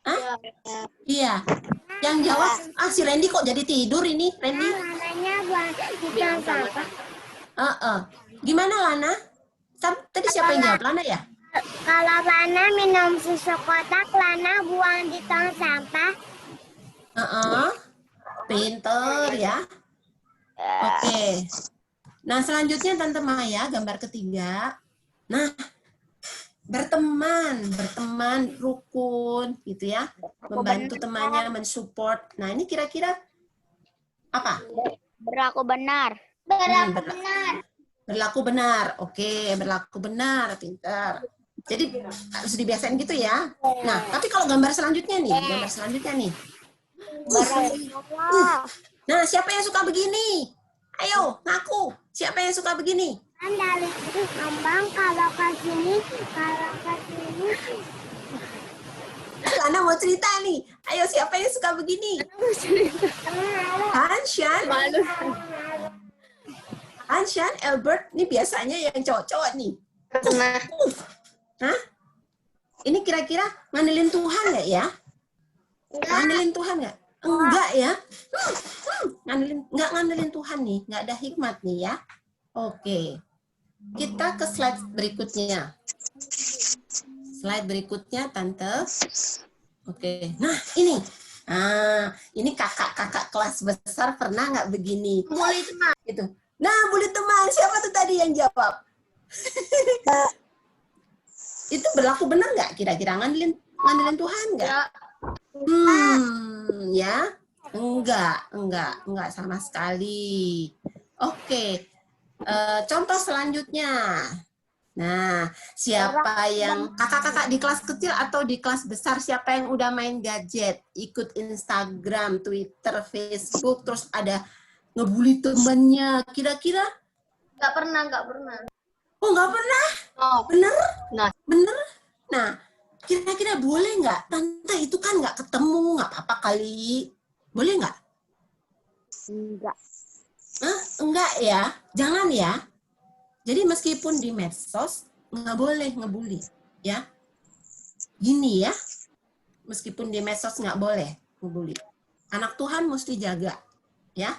[SPEAKER 1] Hah? Iya. Yang jawab, si Randy kok jadi tidur ini, Randy?
[SPEAKER 2] Makanya buang sampah.
[SPEAKER 1] Gimana Lana? Tadi siapa yang jawab? Lana ya?
[SPEAKER 2] Kalau Lana minum susu kotak, Lana buang di tong sampah.
[SPEAKER 1] Pinter ya. Oke. Nah, selanjutnya Tante Maya, gambar ketiga. Nah, berteman, rukun, gitu ya. Membantu temannya, mensupport. Nah, ini kira-kira apa?
[SPEAKER 5] Berlaku benar.
[SPEAKER 1] Berlaku benar. Oke, berlaku benar, pintar. Jadi harus dibiasain gitu ya. Nah, tapi kalau gambar selanjutnya nih, Nah, siapa yang suka begini? Ayo, ngaku. Siapa yang suka begini?
[SPEAKER 2] Dari ngambang kalau ke sini.
[SPEAKER 1] Lana mau cerita nih. Ayo, siapa yang suka begini? Anshan, Albert, ini biasanya yang cowok-cowok nih. Hah? Ini kira-kira ngandelin Tuhan nggak ya? Ngandelin Tuhan nggak? Enggak ya? Nggak ngandelin Tuhan nih, nggak ada hikmat nih ya. Oke, kita ke slide berikutnya. Slide berikutnya, Tante. Oke, nah ini. Ini kakak-kakak kelas besar pernah nggak begini? Bully teman. Gitu. Nah, bully teman. Siapa tuh tadi yang jawab? Itu berlaku benar nggak? Kira-kira ngandelin Tuhan nggak? Ya, enggak sama sekali. Oke, contoh selanjutnya. Nah, siapa yang kakak-kakak di kelas kecil atau di kelas besar, siapa yang udah main gadget, ikut Instagram, Twitter, Facebook, terus ada ngebully temannya, kira-kira?
[SPEAKER 2] Nggak pernah.
[SPEAKER 1] Oh, nggak pernah?
[SPEAKER 2] Oh.
[SPEAKER 1] Bener? Bener? Nah, kira-kira boleh nggak? Tante, itu kan nggak ketemu, nggak apa-apa kali. Boleh nggak?
[SPEAKER 5] Enggak.
[SPEAKER 1] Enggak ya? Jangan ya? Jadi meskipun di medsos, nggak boleh ngebully. Ya? Gini ya, meskipun di medsos nggak boleh ngebully. Anak Tuhan mesti jaga. Ya?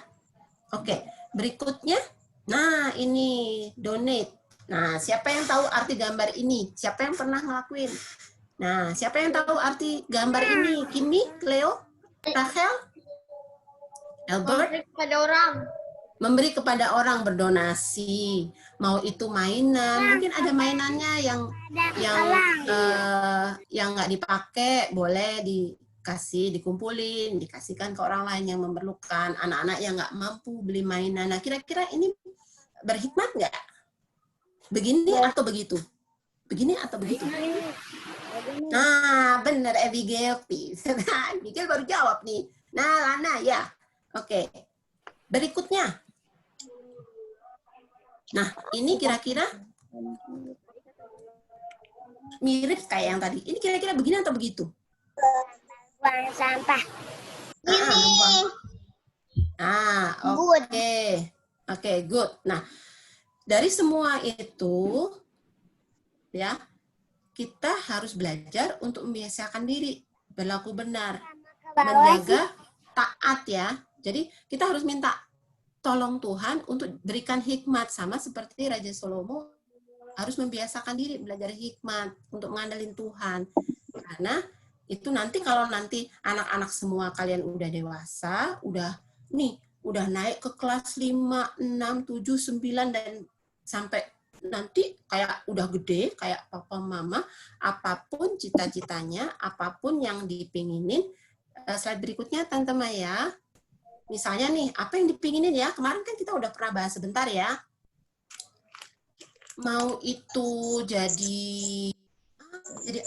[SPEAKER 1] Oke, berikutnya. Nah, ini donate. Nah, siapa yang tahu arti gambar ini? Siapa yang pernah ngelakuin? Nah, siapa yang tahu arti gambar ini? Kimi, Cleo, Rachel, Albert? Memberi kepada orang, berdonasi. Mau itu mainan, mungkin ada mainannya yang nggak dipakai, boleh dikumpulin, dikasihkan ke orang lain yang memerlukan. Anak-anak yang nggak mampu beli mainan. Nah, kira-kira ini berhikmat nggak? Begini atau begitu? Begini atau begitu? Nah, benar Abigail. Abigail baru jawab nih. Nah, Lana ya. Oke. Berikutnya. Nah, ini kira-kira mirip kayak yang tadi. Ini kira-kira begini atau begitu?
[SPEAKER 2] Buang sampah.
[SPEAKER 1] Oke. Oke, good. Nah, dari semua itu, ya, kita harus belajar untuk membiasakan diri, berlaku benar, menjaga taat ya. Jadi kita harus minta tolong Tuhan untuk berikan hikmat, sama seperti Raja Salomo harus membiasakan diri belajar hikmat untuk mengandalkan Tuhan. Karena itu nanti kalau nanti anak-anak semua kalian udah dewasa, udah naik ke kelas 5, 6, 7, 9 dan sampai nanti kayak udah gede, kayak papa mama, apapun cita-citanya, apapun yang dipinginin. Slide berikutnya, Tante Maya. Misalnya nih, apa yang dipinginin ya? Kemarin kan kita udah pernah bahas sebentar ya. Mau itu jadi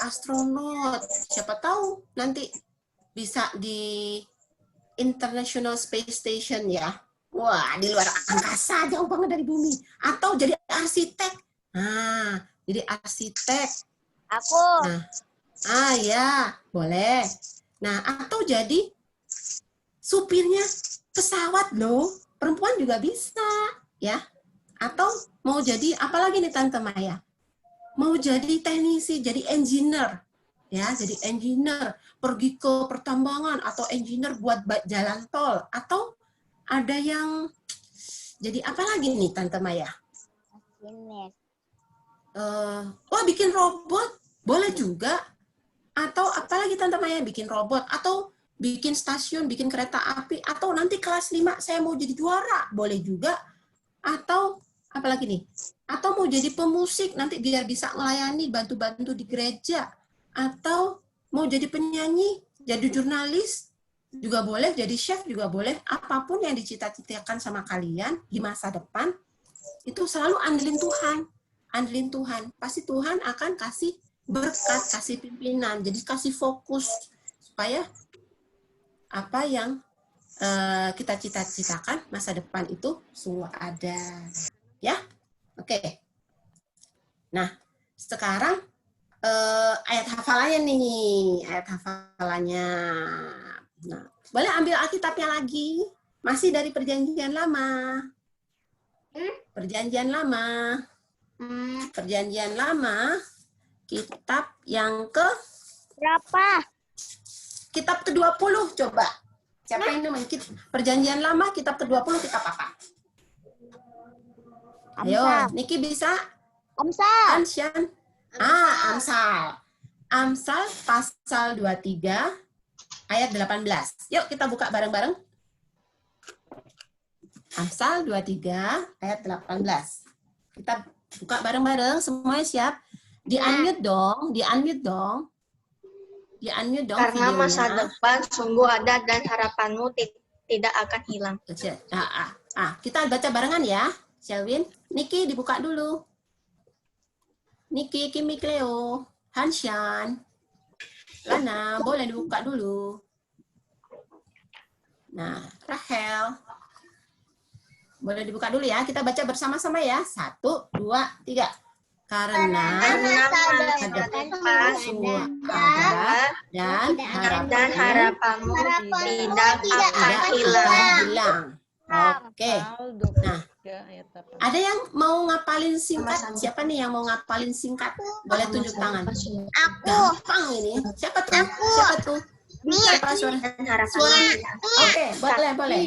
[SPEAKER 1] astronot, siapa tahu nanti bisa di International Space Station ya. Wah, di luar angkasa, jauh banget dari bumi. Atau jadi arsitek. Nah, jadi arsitek.
[SPEAKER 5] Aku.
[SPEAKER 1] Nah, ya, boleh. Nah, atau jadi supirnya pesawat loh. Perempuan juga bisa, ya. Atau mau jadi, apalagi nih Tante Maya? Mau jadi teknisi, jadi engineer. Ya, jadi engineer. Pergi ke pertambangan, atau engineer buat jalan tol. Atau ada yang jadi apa lagi nih Tante Maya? Bikin robot boleh juga. Atau apalagi Tante Maya, bikin robot atau bikin stasiun, bikin kereta api, atau nanti kelas 5 saya mau jadi juara boleh juga. Atau Apalagi nih? Atau mau jadi pemusik nanti biar bisa melayani, bantu-bantu di gereja. Atau mau jadi penyanyi, jadi jurnalis juga boleh, jadi chef juga boleh. Apapun yang dicita-citakan sama kalian di masa depan, itu selalu andelin Tuhan. Andelin Tuhan. Pasti Tuhan akan kasih berkat, kasih pimpinan. Jadi kasih fokus supaya apa yang kita cita-citakan masa depan itu semua ada. Ya, oke. Nah, sekarang ayat hafalannya nih, ayat hafalannya. Nah, boleh ambil Alkitabnya lagi. Masih dari Perjanjian Lama. Perjanjian Lama. Perjanjian Lama, kitab yang ke
[SPEAKER 2] Berapa?
[SPEAKER 1] kitab ke-20 coba. Siapa yang nemuin? Perjanjian Lama kitab ke-20 kitab apa? Ayo, Niki bisa?
[SPEAKER 2] Amsal.
[SPEAKER 1] Ansyan. Amsal. Amsal pasal 23 ayat 18. Yuk kita buka bareng-bareng. Amsal 23 ayat 18. Kita buka bareng-bareng, semuanya siap? Di-unmute dong, di-unmute dong. Di-unmute dong
[SPEAKER 8] Karena
[SPEAKER 1] videonya.
[SPEAKER 8] masa depan sungguh ada dan harapanmu tidak akan hilang.
[SPEAKER 1] Kita baca barengan ya, Shelwin. Niki dibuka dulu. Niki, Kimi, Cleo, Hanshan, Lana, boleh dibuka dulu. Nah, Rahel. Boleh dibuka dulu ya, kita baca bersama-sama ya. 1, 2, 3. Karena masa depan semua ada dan
[SPEAKER 8] harapanmu tidak akan hilang.
[SPEAKER 1] Oke. Nah, ada yang mau ngapalin singkat? Siapa nih yang mau ngapalin singkat? Boleh tunjuk tangan.
[SPEAKER 2] Aku.
[SPEAKER 1] Gampang ini. Siapa tuh? Siapa tuh? Siapa suara? Suara Mia. Oke, boleh.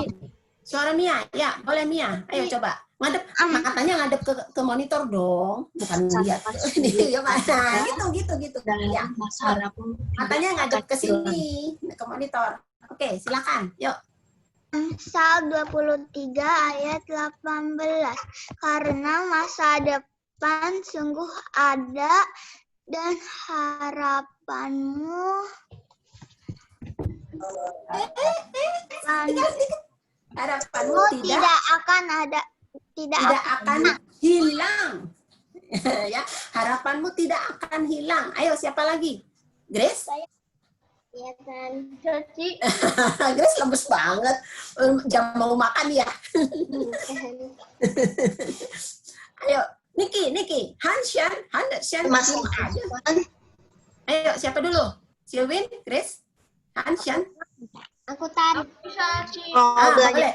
[SPEAKER 1] Suara Mia. Ya, boleh Mia. Ayo coba. Ngadep, matanya ngadep ke monitor dong. Bukan lihat. Ini mana? Gitu. Ya. Matanya ngadep ke sini, ke monitor. Oke, silakan. Yuk.
[SPEAKER 2] Amsal 23 ayat 18. Karena masa depan sungguh ada dan harapanmu
[SPEAKER 1] Harapanmu
[SPEAKER 2] tidak akan ada, tidak
[SPEAKER 1] akan hilang. Ya, harapanmu tidak akan hilang. Ayo, siapa lagi? Grace?
[SPEAKER 2] Iya kan, Coci.
[SPEAKER 1] Grace lemes banget. Jam mau makan ya. Ayo, Niki. Hanshan.
[SPEAKER 8] Masih
[SPEAKER 1] ada. Ayo, siapa dulu? Silwin, Grace, Hanshan.
[SPEAKER 2] Aku tadi.
[SPEAKER 1] Boleh.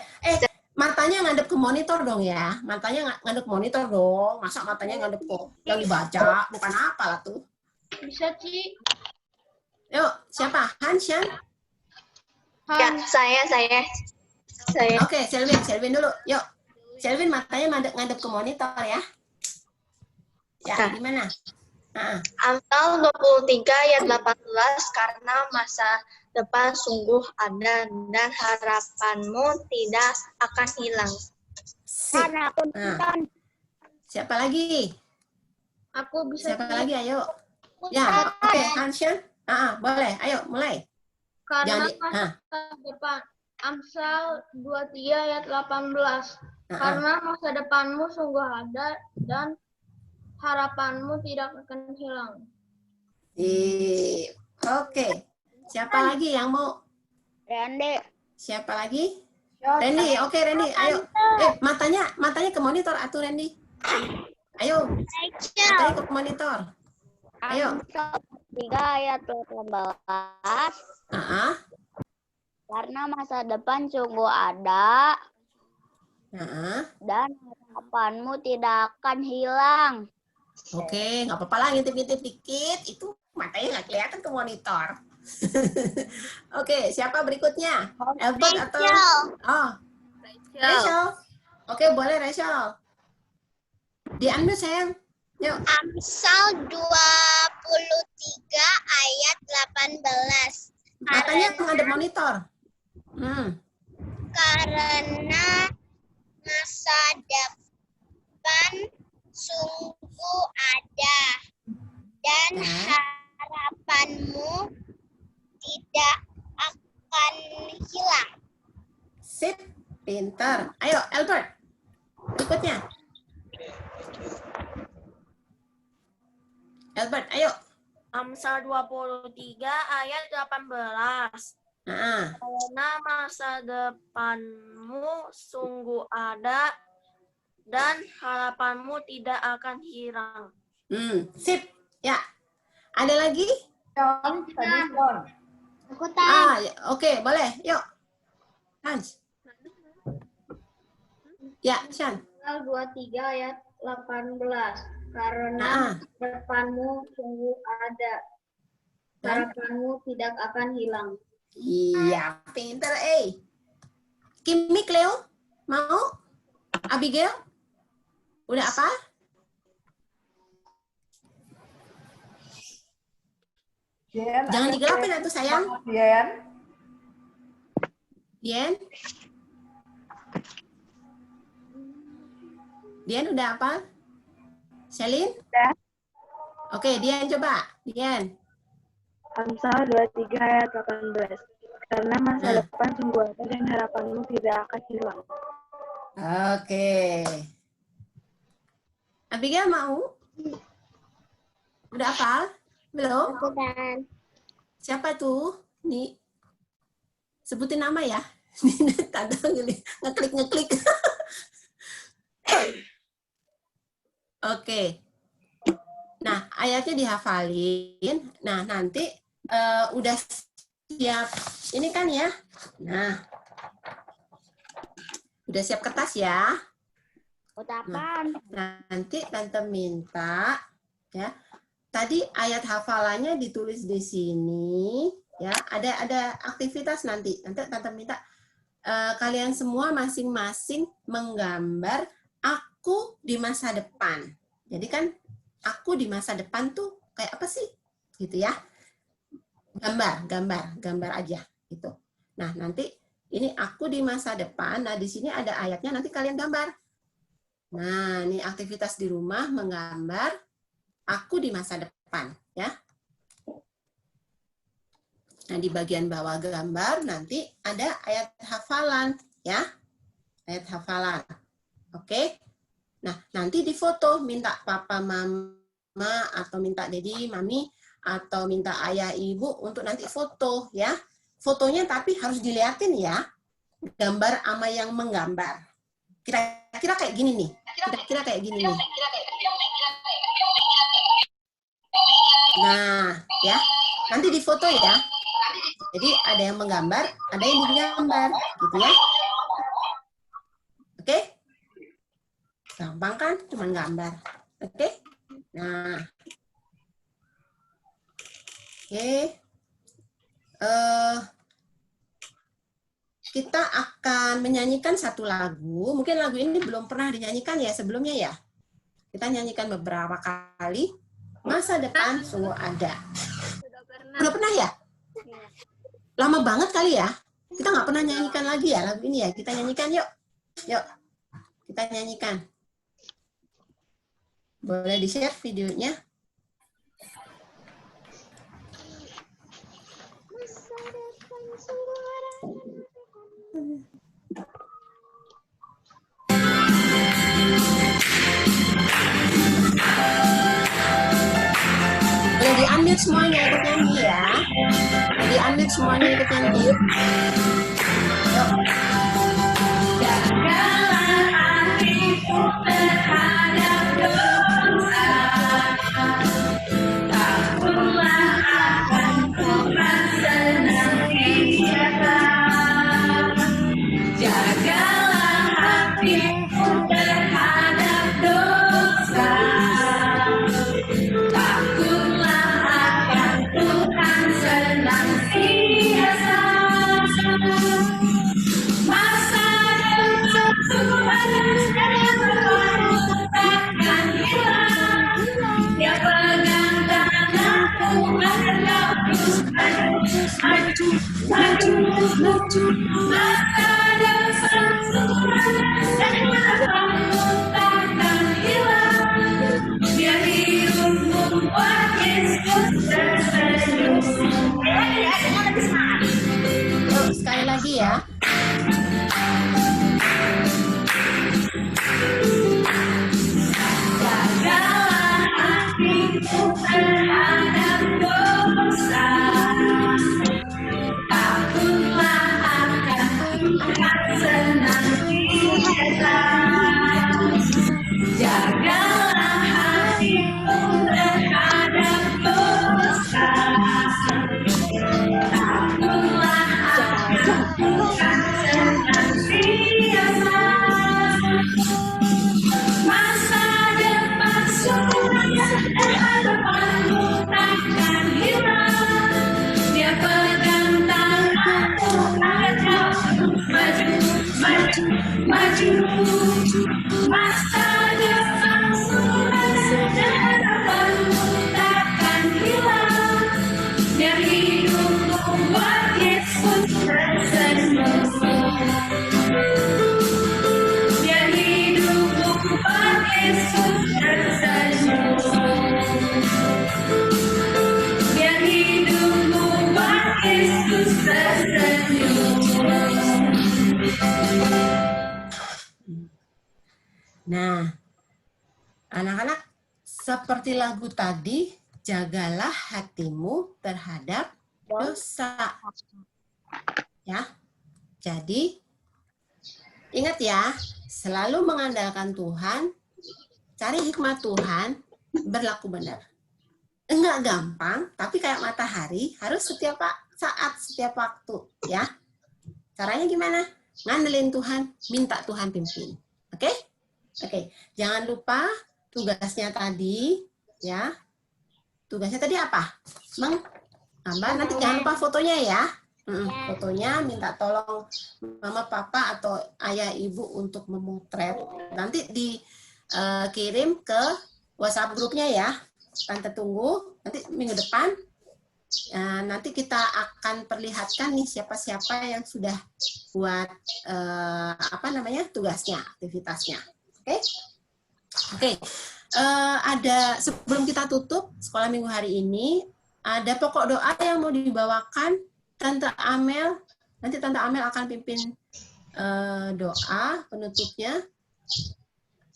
[SPEAKER 1] Matanya ngadep ke monitor dong ya. Matanya ngadep monitor dong. Masa matanya ngadep kok yang dibaca? Bukan apa lah tuh.
[SPEAKER 2] Bisa, Ci.
[SPEAKER 1] Yuk, siapa? Hanshan?
[SPEAKER 8] Ya, saya.
[SPEAKER 1] Oke, Selvin dulu. Yuk. Selvin matanya ngadep ke monitor ya. Ya, gimana?
[SPEAKER 8] Amsal 23 ayat 18, karena masa depan sungguh ada dan harapanmu tidak akan hilang.
[SPEAKER 1] Siapa lagi?
[SPEAKER 2] Aku bisa.
[SPEAKER 1] Siapa lagi? Ayo. Ya, oke, Hanshan. Boleh. Ayo, mulai.
[SPEAKER 2] Karena masa depan. Amsal 23 ayat 18. Karena masa depanmu sungguh ada dan harapanmu tidak akan hilang.
[SPEAKER 1] Oke. Siapa lagi yang mau?
[SPEAKER 2] Randy.
[SPEAKER 1] Siapa lagi? Randy. Oke, Randy. Ayo. Matanya ke monitor atuh, Randy. Ayo. Matanya ke monitor. Ayo.
[SPEAKER 5] 3 ayat 18. Karena masa depan sungguh ada dan harapanmu tidak akan hilang.
[SPEAKER 1] Oke, nggak apa-apa lah, ngintip-ngintip dikit. Itu matanya nggak kelihatan ke monitor. Oke, siapa berikutnya? Albert atau? Rachel. Oke, boleh Rachel. Di-unmute sayang. Yuk.
[SPEAKER 2] Amsal 23 ayat 18.
[SPEAKER 1] Matanya menghadap monitor.
[SPEAKER 2] Karena masa depan dan harapanmu tidak akan hilang.
[SPEAKER 1] Sip, pinter. Ayo, Albert. Berikutnya. Albert, ayo.
[SPEAKER 9] Amsal 23 ayat 18.
[SPEAKER 1] Nah,
[SPEAKER 9] Karena masa depanmu sungguh ada dan harapanmu tidak akan hilang.
[SPEAKER 1] sip. Ya. Ada lagi?
[SPEAKER 6] John, tadi John.
[SPEAKER 2] Aku tahu.
[SPEAKER 1] Oke, boleh. Yuk. Hans. Ya, Shan.
[SPEAKER 5] Amsal 23 ayat 18. Karena depanmu sungguh ada, harapanmu tidak akan hilang.
[SPEAKER 1] Iya, pinter, Kimi, Cleo, mau? Abigail? Udah apa?
[SPEAKER 6] Jen,
[SPEAKER 1] Jangan
[SPEAKER 6] ayo,
[SPEAKER 1] digelapin
[SPEAKER 6] Jen.
[SPEAKER 1] atuh, sayang.
[SPEAKER 6] Jen.
[SPEAKER 1] Dian udah apa? Selin?
[SPEAKER 10] Udah.
[SPEAKER 1] Oke, Dian coba. Dian.
[SPEAKER 10] Amsal 23 ayat 18. Karena masa depan sungguh ada dan harapanmu tidak akan hilang.
[SPEAKER 1] Oke. Abigail mau? Udah hafal? Belum?
[SPEAKER 2] Bukan.
[SPEAKER 1] Siapa tuh? Nih. Sebutin nama ya. Tanda ngeklik. Oke. Nah, ayatnya dihafalin. Nah, nanti udah siap. Ini kan ya. Nah. Udah siap kertas ya.
[SPEAKER 5] Utapan.
[SPEAKER 1] Nanti Tante minta ya. Tadi ayat hafalannya ditulis di sini ya. Ada aktivitas nanti. Nanti Tante minta kalian semua masing-masing menggambar aku di masa depan. Jadi kan aku di masa depan tuh kayak apa sih? Gitu ya. Gambar aja gitu. Nah, nanti ini aku di masa depan. Nah, di sini ada ayatnya, nanti kalian gambar. Nah, ini aktivitas di rumah menggambar aku di masa depan, ya. Nah, di bagian bawah gambar nanti ada ayat hafalan, ya. Ayat hafalan. Oke. Nah, nanti difoto, minta papa, mama, atau minta dedi, mami, atau minta ayah, ibu untuk nanti foto, ya. Fotonya tapi harus dilihatin ya. Gambar sama yang menggambar. Kira-kira kayak gini nih. Kira-kira kayak gini nih. Nah, ya. Nanti difoto ya. Jadi ada yang menggambar, ada yang digambar, gitu ya. Oke? Gampang kan? Cuman gambar. Oke? Nah. Oke. Kita akan menyanyikan satu lagu. Mungkin lagu ini belum pernah dinyanyikan ya sebelumnya ya. Kita nyanyikan beberapa kali. Masa depan sungguh ada. Udah pernah ya? Lama banget kali ya. Kita nggak pernah nyanyikan lagi ya lagu ini ya. Kita nyanyikan yuk. Yuk. Kita nyanyikan. Boleh di-share videonya. Boleh di-unmute semuanya ikut nyanyi ya. Boleh di-unmute semuanya ikut nyanyi. Yuk.
[SPEAKER 11] Jagalah hatiku terhadap dosa, takutlah akan Tuhan senantiasa. Jagalah hatiku terhadap dosa, takutlah akan Tuhan senantiasa. Masa depan Tuhan takkan hilang. Dia pegang tanganku menghadapku maju, maju, maju. Masa depan Tuhan dan harapanmu takkan hilang. Dia hidup membuat Yesus Yesus tersenyum. Biar hidupmu buat Yesus tersenyum.
[SPEAKER 1] Nah, anak-anak, seperti lagu tadi, jagalah hatimu terhadap dosa. Ya. Jadi, ingat ya, selalu mengandalkan Tuhan, cari hikmat Tuhan, berlaku benar. Enggak gampang, tapi kayak matahari, harus setiap saat, setiap waktu, ya. Caranya gimana? Ngandelin Tuhan, minta Tuhan pimpin. Oke? Oke, jangan lupa tugasnya tadi, ya. Tugasnya tadi apa? Gambar, nanti jangan lupa fotonya ya. Fotonya minta tolong mama, papa, atau ayah, ibu untuk memotret. Nanti dikirim ke WhatsApp grupnya ya. Tante tunggu, nanti minggu depan nanti kita akan perlihatkan nih siapa-siapa yang sudah buat tugasnya, aktivitasnya. Oke? Oke. Ada, sebelum kita tutup sekolah minggu hari ini, ada pokok doa yang mau dibawakan Tante Amel. Nanti Tante Amel akan pimpin doa penutupnya.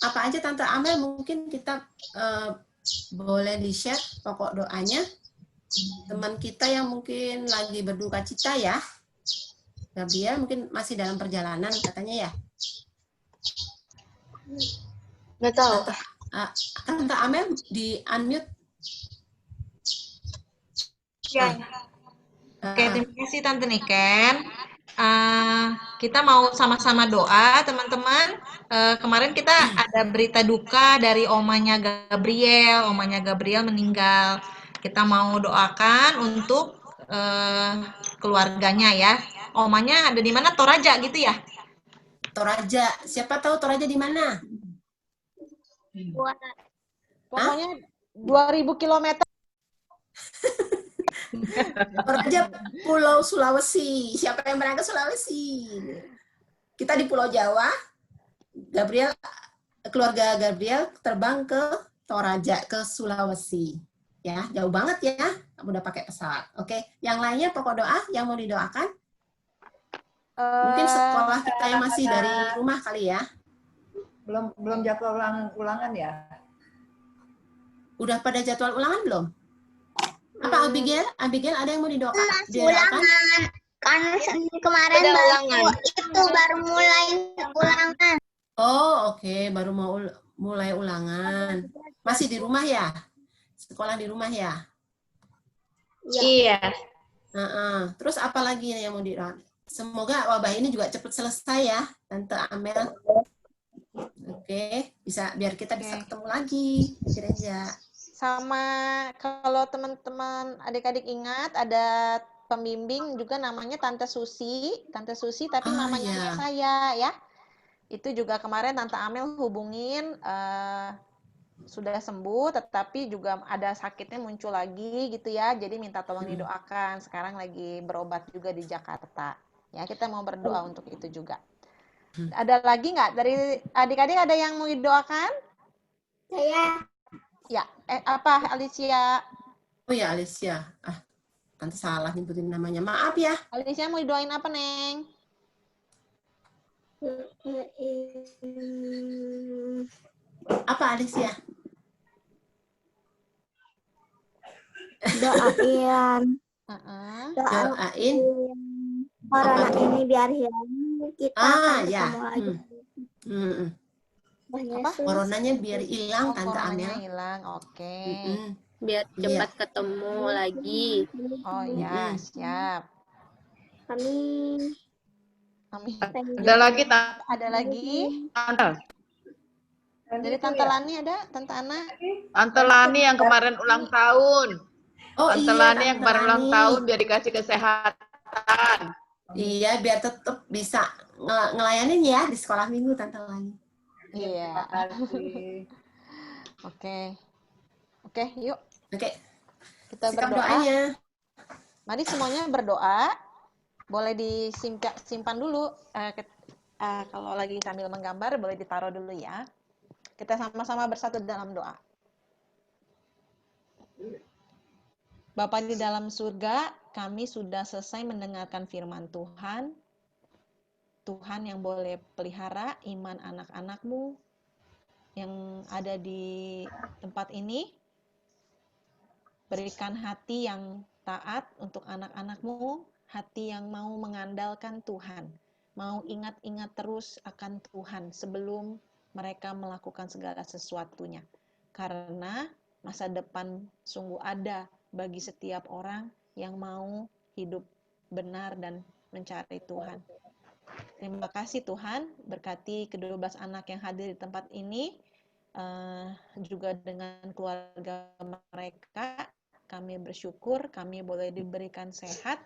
[SPEAKER 1] Apa aja Tante Amel, mungkin kita boleh di-share pokok doanya. Teman kita yang mungkin lagi berduka cita ya. Gabriel mungkin masih dalam perjalanan katanya ya.
[SPEAKER 8] Nggak tahu.
[SPEAKER 1] Tante Amel di unmute.
[SPEAKER 12] Ya. Oke, terima kasih Tante Niken. Kita mau sama-sama doa, teman-teman. Kemarin kita ada berita duka dari omanya Gabriel. Omanya Gabriel meninggal. Kita mau doakan untuk keluarganya ya. Omanya ada di mana? Toraja gitu ya?
[SPEAKER 1] Toraja. Siapa tahu Toraja di mana?
[SPEAKER 4] Pokoknya 2000 km.
[SPEAKER 1] Toraja Pulau Sulawesi. Siapa yang pernah ke Sulawesi? Kita di Pulau Jawa. Gabriel, keluarga Gabriel terbang ke Toraja, ke Sulawesi. Ya, jauh banget ya. Udah pakai pesawat. Oke, yang lainnya pokok doa yang mau didoakan? Mungkin sekolah kita yang masih dari rumah kali ya.
[SPEAKER 6] Belum jadwal ulangan ya?
[SPEAKER 1] Udah pada jadwal ulangan belum? Apa Abigail? Abigail ada yang mau didoakan?
[SPEAKER 2] Ulangan. Karena kemarin baru mulai ulangan.
[SPEAKER 1] Oh, oke. Baru mau mulai ulangan. Masih di rumah ya? Sekolah di rumah ya?
[SPEAKER 8] Iya.
[SPEAKER 1] Terus apa lagi yang mau didoakan? Semoga wabah ini juga cepat selesai ya, Tante Amel. Oke, biar kita bisa ketemu lagi di gereja.
[SPEAKER 4] Sama kalau teman-teman adik-adik ingat ada pembimbing juga namanya Tante Susi tapi namanya saya ya. Itu juga kemarin Tante Amel hubungin sudah sembuh tetapi juga ada sakitnya muncul lagi gitu ya. Jadi minta tolong didoakan. Sekarang lagi berobat juga di Jakarta. Ya, kita mau berdoa untuk itu juga. Ada lagi nggak dari adik-adik ada yang mau didoakan?
[SPEAKER 2] Saya.
[SPEAKER 4] Ya, apa Alicia?
[SPEAKER 1] Oh ya Alicia. Tante salah nyebutin namanya. Maaf ya.
[SPEAKER 4] Alicia mau didoain apa, Neng?
[SPEAKER 1] Apa Alicia?
[SPEAKER 2] Doain.
[SPEAKER 1] Doain.
[SPEAKER 2] Corona ini biar hilang. Kita
[SPEAKER 1] ya.
[SPEAKER 2] lagi.
[SPEAKER 1] Apa? Coronanya biar hilang, Tante Amel.
[SPEAKER 4] Hilang, oke.
[SPEAKER 8] Biar cepat ketemu lagi.
[SPEAKER 4] Oh ya, siap.
[SPEAKER 2] Amin.
[SPEAKER 4] Amin.
[SPEAKER 6] Ada lagi, Tante.
[SPEAKER 4] Ada lagi? Dari Tante Lani ada? Tante Ana?
[SPEAKER 6] Tante Lani yang kemarin ulang tahun.
[SPEAKER 1] Oh
[SPEAKER 6] Tante
[SPEAKER 1] iya,
[SPEAKER 6] Lani yang kemarin ulang tahun biar dikasih kesehatan.
[SPEAKER 1] Iya, biar tetap bisa ngelayanin ya di sekolah minggu, Tante Lani.
[SPEAKER 4] Iya. Oke. Oke, yuk.
[SPEAKER 1] Oke.
[SPEAKER 4] Kita
[SPEAKER 1] Sikap
[SPEAKER 4] berdoa.
[SPEAKER 1] doanya.
[SPEAKER 4] Mari semuanya berdoa. Boleh disimpan dulu. Kalau lagi sambil menggambar, boleh ditaruh dulu ya. Kita sama-sama bersatu dalam doa. Bapa di dalam surga, kami sudah selesai mendengarkan firman Tuhan. Tuhan yang boleh pelihara iman anak-anak-Mu yang ada di tempat ini. Berikan hati yang taat untuk anak-anak-Mu, hati yang mau mengandalkan Tuhan, mau ingat-ingat terus akan Tuhan sebelum mereka melakukan segala sesuatunya. Karena masa depan sungguh ada bagi setiap orang yang mau hidup benar dan mencari Tuhan. Terima kasih Tuhan, berkati ke-12 anak yang hadir di tempat ini, juga dengan keluarga mereka. Kami bersyukur kami boleh diberikan sehat,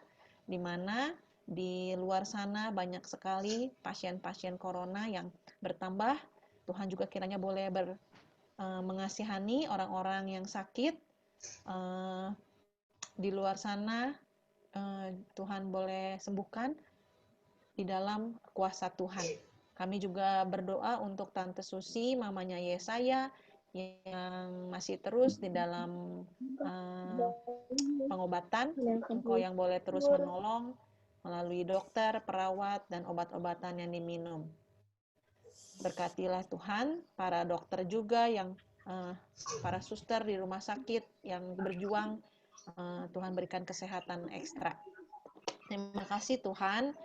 [SPEAKER 4] di mana di luar sana banyak sekali pasien-pasien corona yang bertambah. Tuhan juga kiranya boleh mengasihani orang-orang yang sakit di luar sana. Tuhan boleh sembuhkan di dalam kuasa Tuhan. Kami juga berdoa untuk Tante Susi, mamanya Yesaya, yang masih terus di dalam pengobatan. Engkau yang boleh terus menolong melalui dokter, perawat, dan obat-obatan yang diminum. Berkatilah Tuhan, para dokter juga yang para suster di rumah sakit yang berjuang, Tuhan berikan kesehatan ekstra. Terima kasih Tuhan.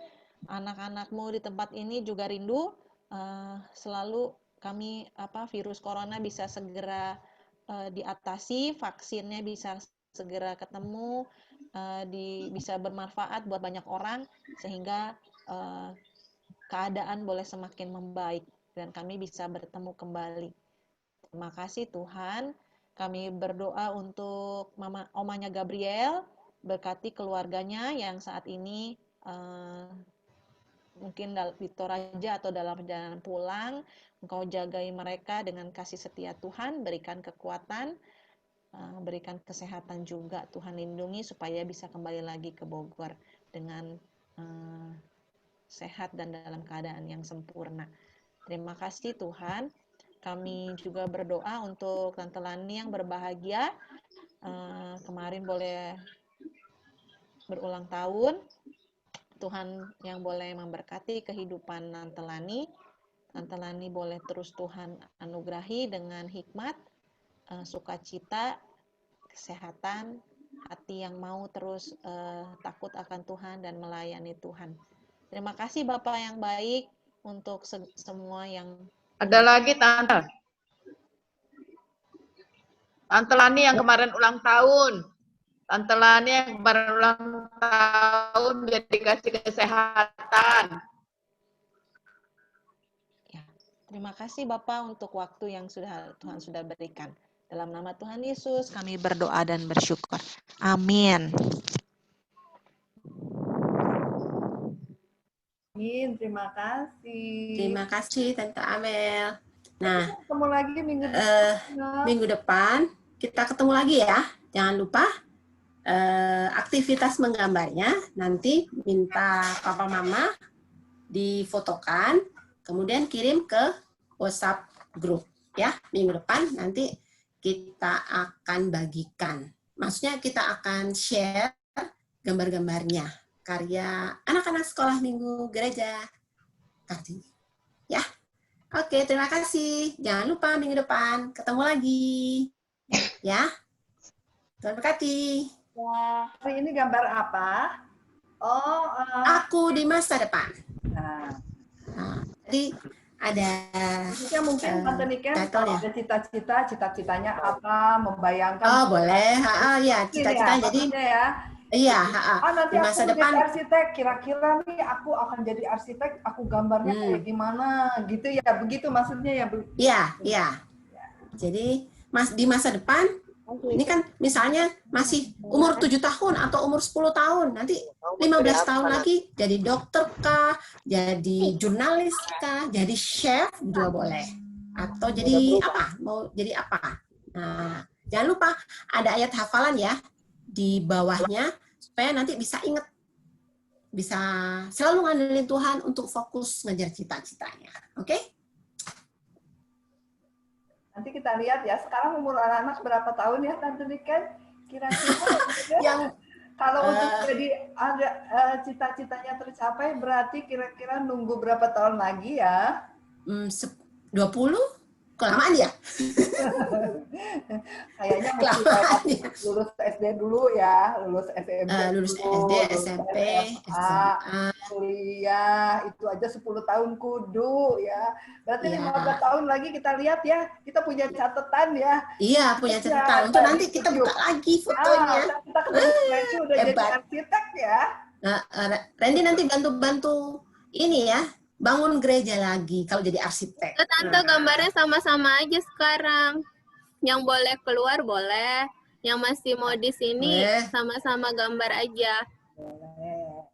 [SPEAKER 4] Anak-anak-Mu di tempat ini juga rindu selalu kami virus corona bisa segera diatasi, vaksinnya bisa segera ketemu, bisa bermanfaat buat banyak orang sehingga keadaan boleh semakin membaik dan kami bisa bertemu kembali. Terima kasih Tuhan. Kami berdoa untuk omanya Gabriel, berkati keluarganya yang saat ini mungkin di Toraja atau dalam perjalanan pulang. Engkau jagai mereka dengan kasih setia Tuhan, berikan kekuatan, berikan kesehatan juga. Tuhan lindungi supaya bisa kembali lagi ke Bogor dengan sehat dan dalam keadaan yang sempurna. Terima kasih Tuhan. Kami juga berdoa untuk Tante Lani yang berbahagia. Kemarin boleh berulang tahun. Tuhan yang boleh memberkati kehidupan Tante Lani. Tante Lani boleh terus Tuhan anugerahi dengan hikmat, sukacita, kesehatan, hati yang mau terus takut akan Tuhan dan melayani Tuhan. Terima kasih Bapak yang baik untuk semua yang...
[SPEAKER 6] Ada lagi Tante. Tante Lani yang kemarin ulang tahun. Tante Lani yang kemarin ulang tahun biar dikasih kesehatan.
[SPEAKER 4] Ya, terima kasih Bapak untuk waktu yang Tuhan sudah berikan. Dalam nama Tuhan Yesus kami berdoa dan bersyukur. Amin.
[SPEAKER 6] Amin, terima kasih.
[SPEAKER 1] Terima kasih Tante Amel. Nah,
[SPEAKER 6] ketemu lagi minggu
[SPEAKER 1] depan kita ketemu lagi ya. Jangan lupa aktivitas menggambarnya nanti minta papa mama difotokan, kemudian kirim ke WhatsApp grup ya. Minggu depan nanti kita akan bagikan. Maksudnya kita akan share gambar-gambarnya, karya anak-anak sekolah minggu gereja Kartini. Ya. Oke, terima kasih. Jangan lupa minggu depan ketemu lagi. Ya. Tuhan berkati.
[SPEAKER 6] Ya, hari ini gambar apa? Oh,
[SPEAKER 1] aku di masa depan.
[SPEAKER 6] Nah,
[SPEAKER 1] jadi ada
[SPEAKER 6] mungkin Tante Niken kalau ada cita-citanya apa, membayangkan.
[SPEAKER 1] Oh, boleh. Ya, cita-cita jadi
[SPEAKER 6] ya.
[SPEAKER 1] Iya,
[SPEAKER 6] nanti
[SPEAKER 1] di masa
[SPEAKER 6] aku
[SPEAKER 1] depan
[SPEAKER 6] jadi arsitek, kira-kira nih aku akan jadi arsitek, aku gambarnya kayak gimana gitu ya, begitu maksudnya ya, Bu?
[SPEAKER 1] Iya. Jadi di masa depan ini kan misalnya masih umur 7 tahun atau umur 10 tahun, nanti 15 tahun lagi jadi dokter kah, jadi jurnalis kah, jadi chef juga boleh. Atau jadi apa? Mau jadi apa? Nah, jangan lupa ada ayat hafalan ya di bawahnya supaya nanti bisa ingat. Bisa selalu ngandelin Tuhan untuk fokus ngejar cita-citanya. Oke?
[SPEAKER 13] Nanti kita lihat ya. Sekarang umur anak-anak berapa tahun ya, Tante Niken? Kira-kira
[SPEAKER 1] Yang
[SPEAKER 13] kalau untuk jadi ada cita-citanya tercapai, berarti kira-kira nunggu berapa tahun lagi ya?
[SPEAKER 1] 20? Kelamaan ya?
[SPEAKER 13] Kayaknya mesti lulus SD dulu ya, lulus SMP
[SPEAKER 1] lulus
[SPEAKER 13] dulu,
[SPEAKER 1] SD,
[SPEAKER 13] lulus
[SPEAKER 1] SMP,
[SPEAKER 13] SMA, kuliah, itu aja 10 tahun kudu ya. Berarti 15 tahun lagi kita lihat ya, kita punya catatan ya.
[SPEAKER 1] Iya, punya catatan. Untuk nanti kita buka lagi fotonya.
[SPEAKER 13] Kita ketemu udah jadi arsitek ya.
[SPEAKER 1] Randy nanti bantu-bantu ini ya, bangun gereja lagi kalau jadi arsitek.
[SPEAKER 14] Tante gambarnya sama-sama aja sekarang. Yang boleh keluar boleh, yang masih mau di sini sama-sama gambar aja.
[SPEAKER 13] Boleh.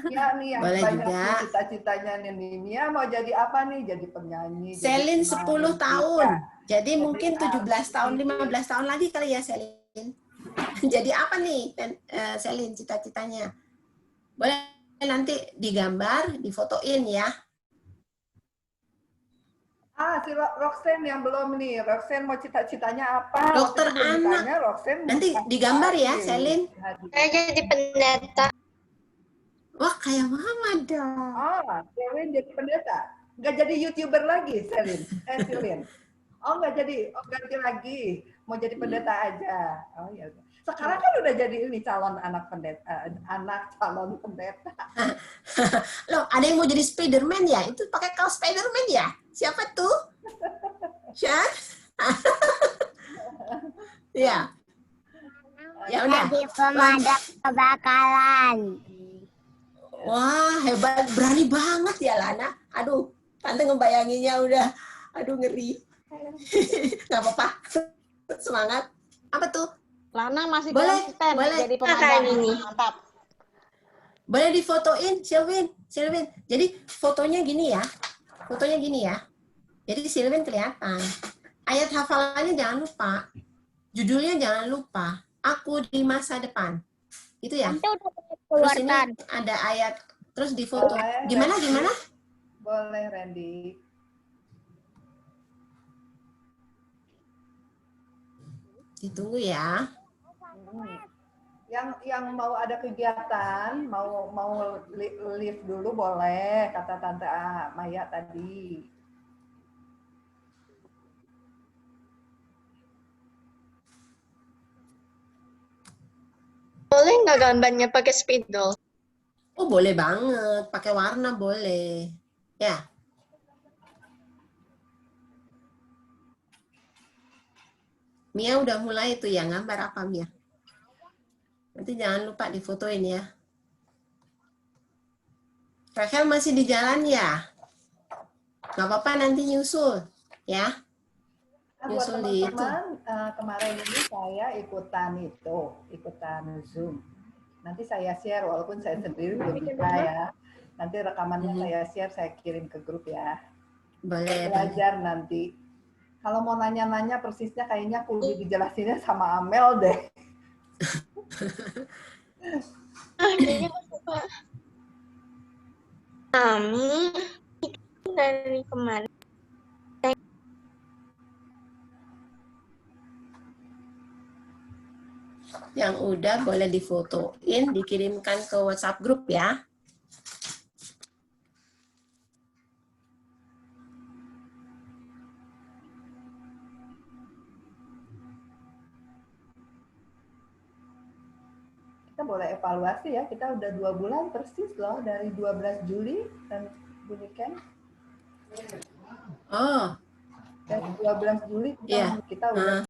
[SPEAKER 13] Ya nih yang
[SPEAKER 1] boleh
[SPEAKER 13] banyak
[SPEAKER 1] juga.
[SPEAKER 13] Cita-citanya nih Mia mau jadi apa nih? Jadi penyanyi.
[SPEAKER 1] Selin 10 tahun. Jadi
[SPEAKER 13] Jadi
[SPEAKER 1] mungkin 17 tahun, 15 tahun lagi kali ya Selin. Jadi apa nih Selin cita-citanya? Boleh nanti digambar, difotoin ya.
[SPEAKER 13] Si Roxanne yang belum nih. Roxanne mau cita-citanya apa?
[SPEAKER 1] Dokter anak. Nanti digambar ya, Selin.
[SPEAKER 8] Saya jadi pendeta.
[SPEAKER 1] Wah, kayak mama dong.
[SPEAKER 13] Selin jadi pendeta. Nggak jadi YouTuber lagi, Selin. Selin. Oh, nggak jadi. Oh, ganti lagi. Mau jadi pendeta aja. Oh, ya. Sekarang kan udah jadi ini calon anak pendeta, calon pendeta.
[SPEAKER 1] Loh, ada yang mau jadi Spiderman ya? Itu pakai kaos Spiderman ya? Siapa tuh? Syah? Ya. Ya udah.
[SPEAKER 2] Jadi pemadam kebakaran.
[SPEAKER 1] Wah, hebat, berani banget ya Lana. Aduh, tante ngebayanginnya udah, aduh ngeri. Nggak apa-apa, semangat. Apa tuh?
[SPEAKER 4] Lana masih
[SPEAKER 1] boleh
[SPEAKER 4] jadi pemadam ini. Mantap.
[SPEAKER 1] Boleh difotoin, Silvin. Jadi fotonya gini ya. Fotonya gini ya. Jadi Silvin kelihatan. Ayat hafalannya jangan lupa. Judulnya jangan lupa. Aku di masa depan. Gitu ya. Terus ini ada ayat. Terus difoto. Gimana?
[SPEAKER 13] Boleh, Randy.
[SPEAKER 1] Ditunggu ya.
[SPEAKER 13] Yang mau ada kegiatan, mau live dulu boleh, kata Tante Maya tadi.
[SPEAKER 8] Boleh nggak gambarnya pakai spidol?
[SPEAKER 1] Oh, boleh banget. Pakai warna boleh. Ya. Mia udah mulai tuh ya, gambar apa Mia? Nanti jangan lupa difotoin ya. Rachel masih di jalan ya? Gak apa-apa, nanti nyusul ya.
[SPEAKER 13] Buat teman-teman, kemarin ini saya ikutan Zoom. Nanti saya share, walaupun saya sendiri belum bisa ya. Nanti rekamannya saya share, saya kirim ke grup ya.
[SPEAKER 1] Boleh.
[SPEAKER 13] Belajar nanti. Kalau mau nanya-nanya persisnya kayaknya kudu dijelasinnya sama Amel deh.
[SPEAKER 8] Kami dari kemarin.
[SPEAKER 1] Yang udah boleh difotoin, dikirimkan ke WhatsApp grup ya.
[SPEAKER 13] Kita boleh evaluasi ya, kita udah 2 bulan persis loh, dari 12 Juli dan bunyikan.
[SPEAKER 1] Oh.
[SPEAKER 13] Dari 12 Juli kita udah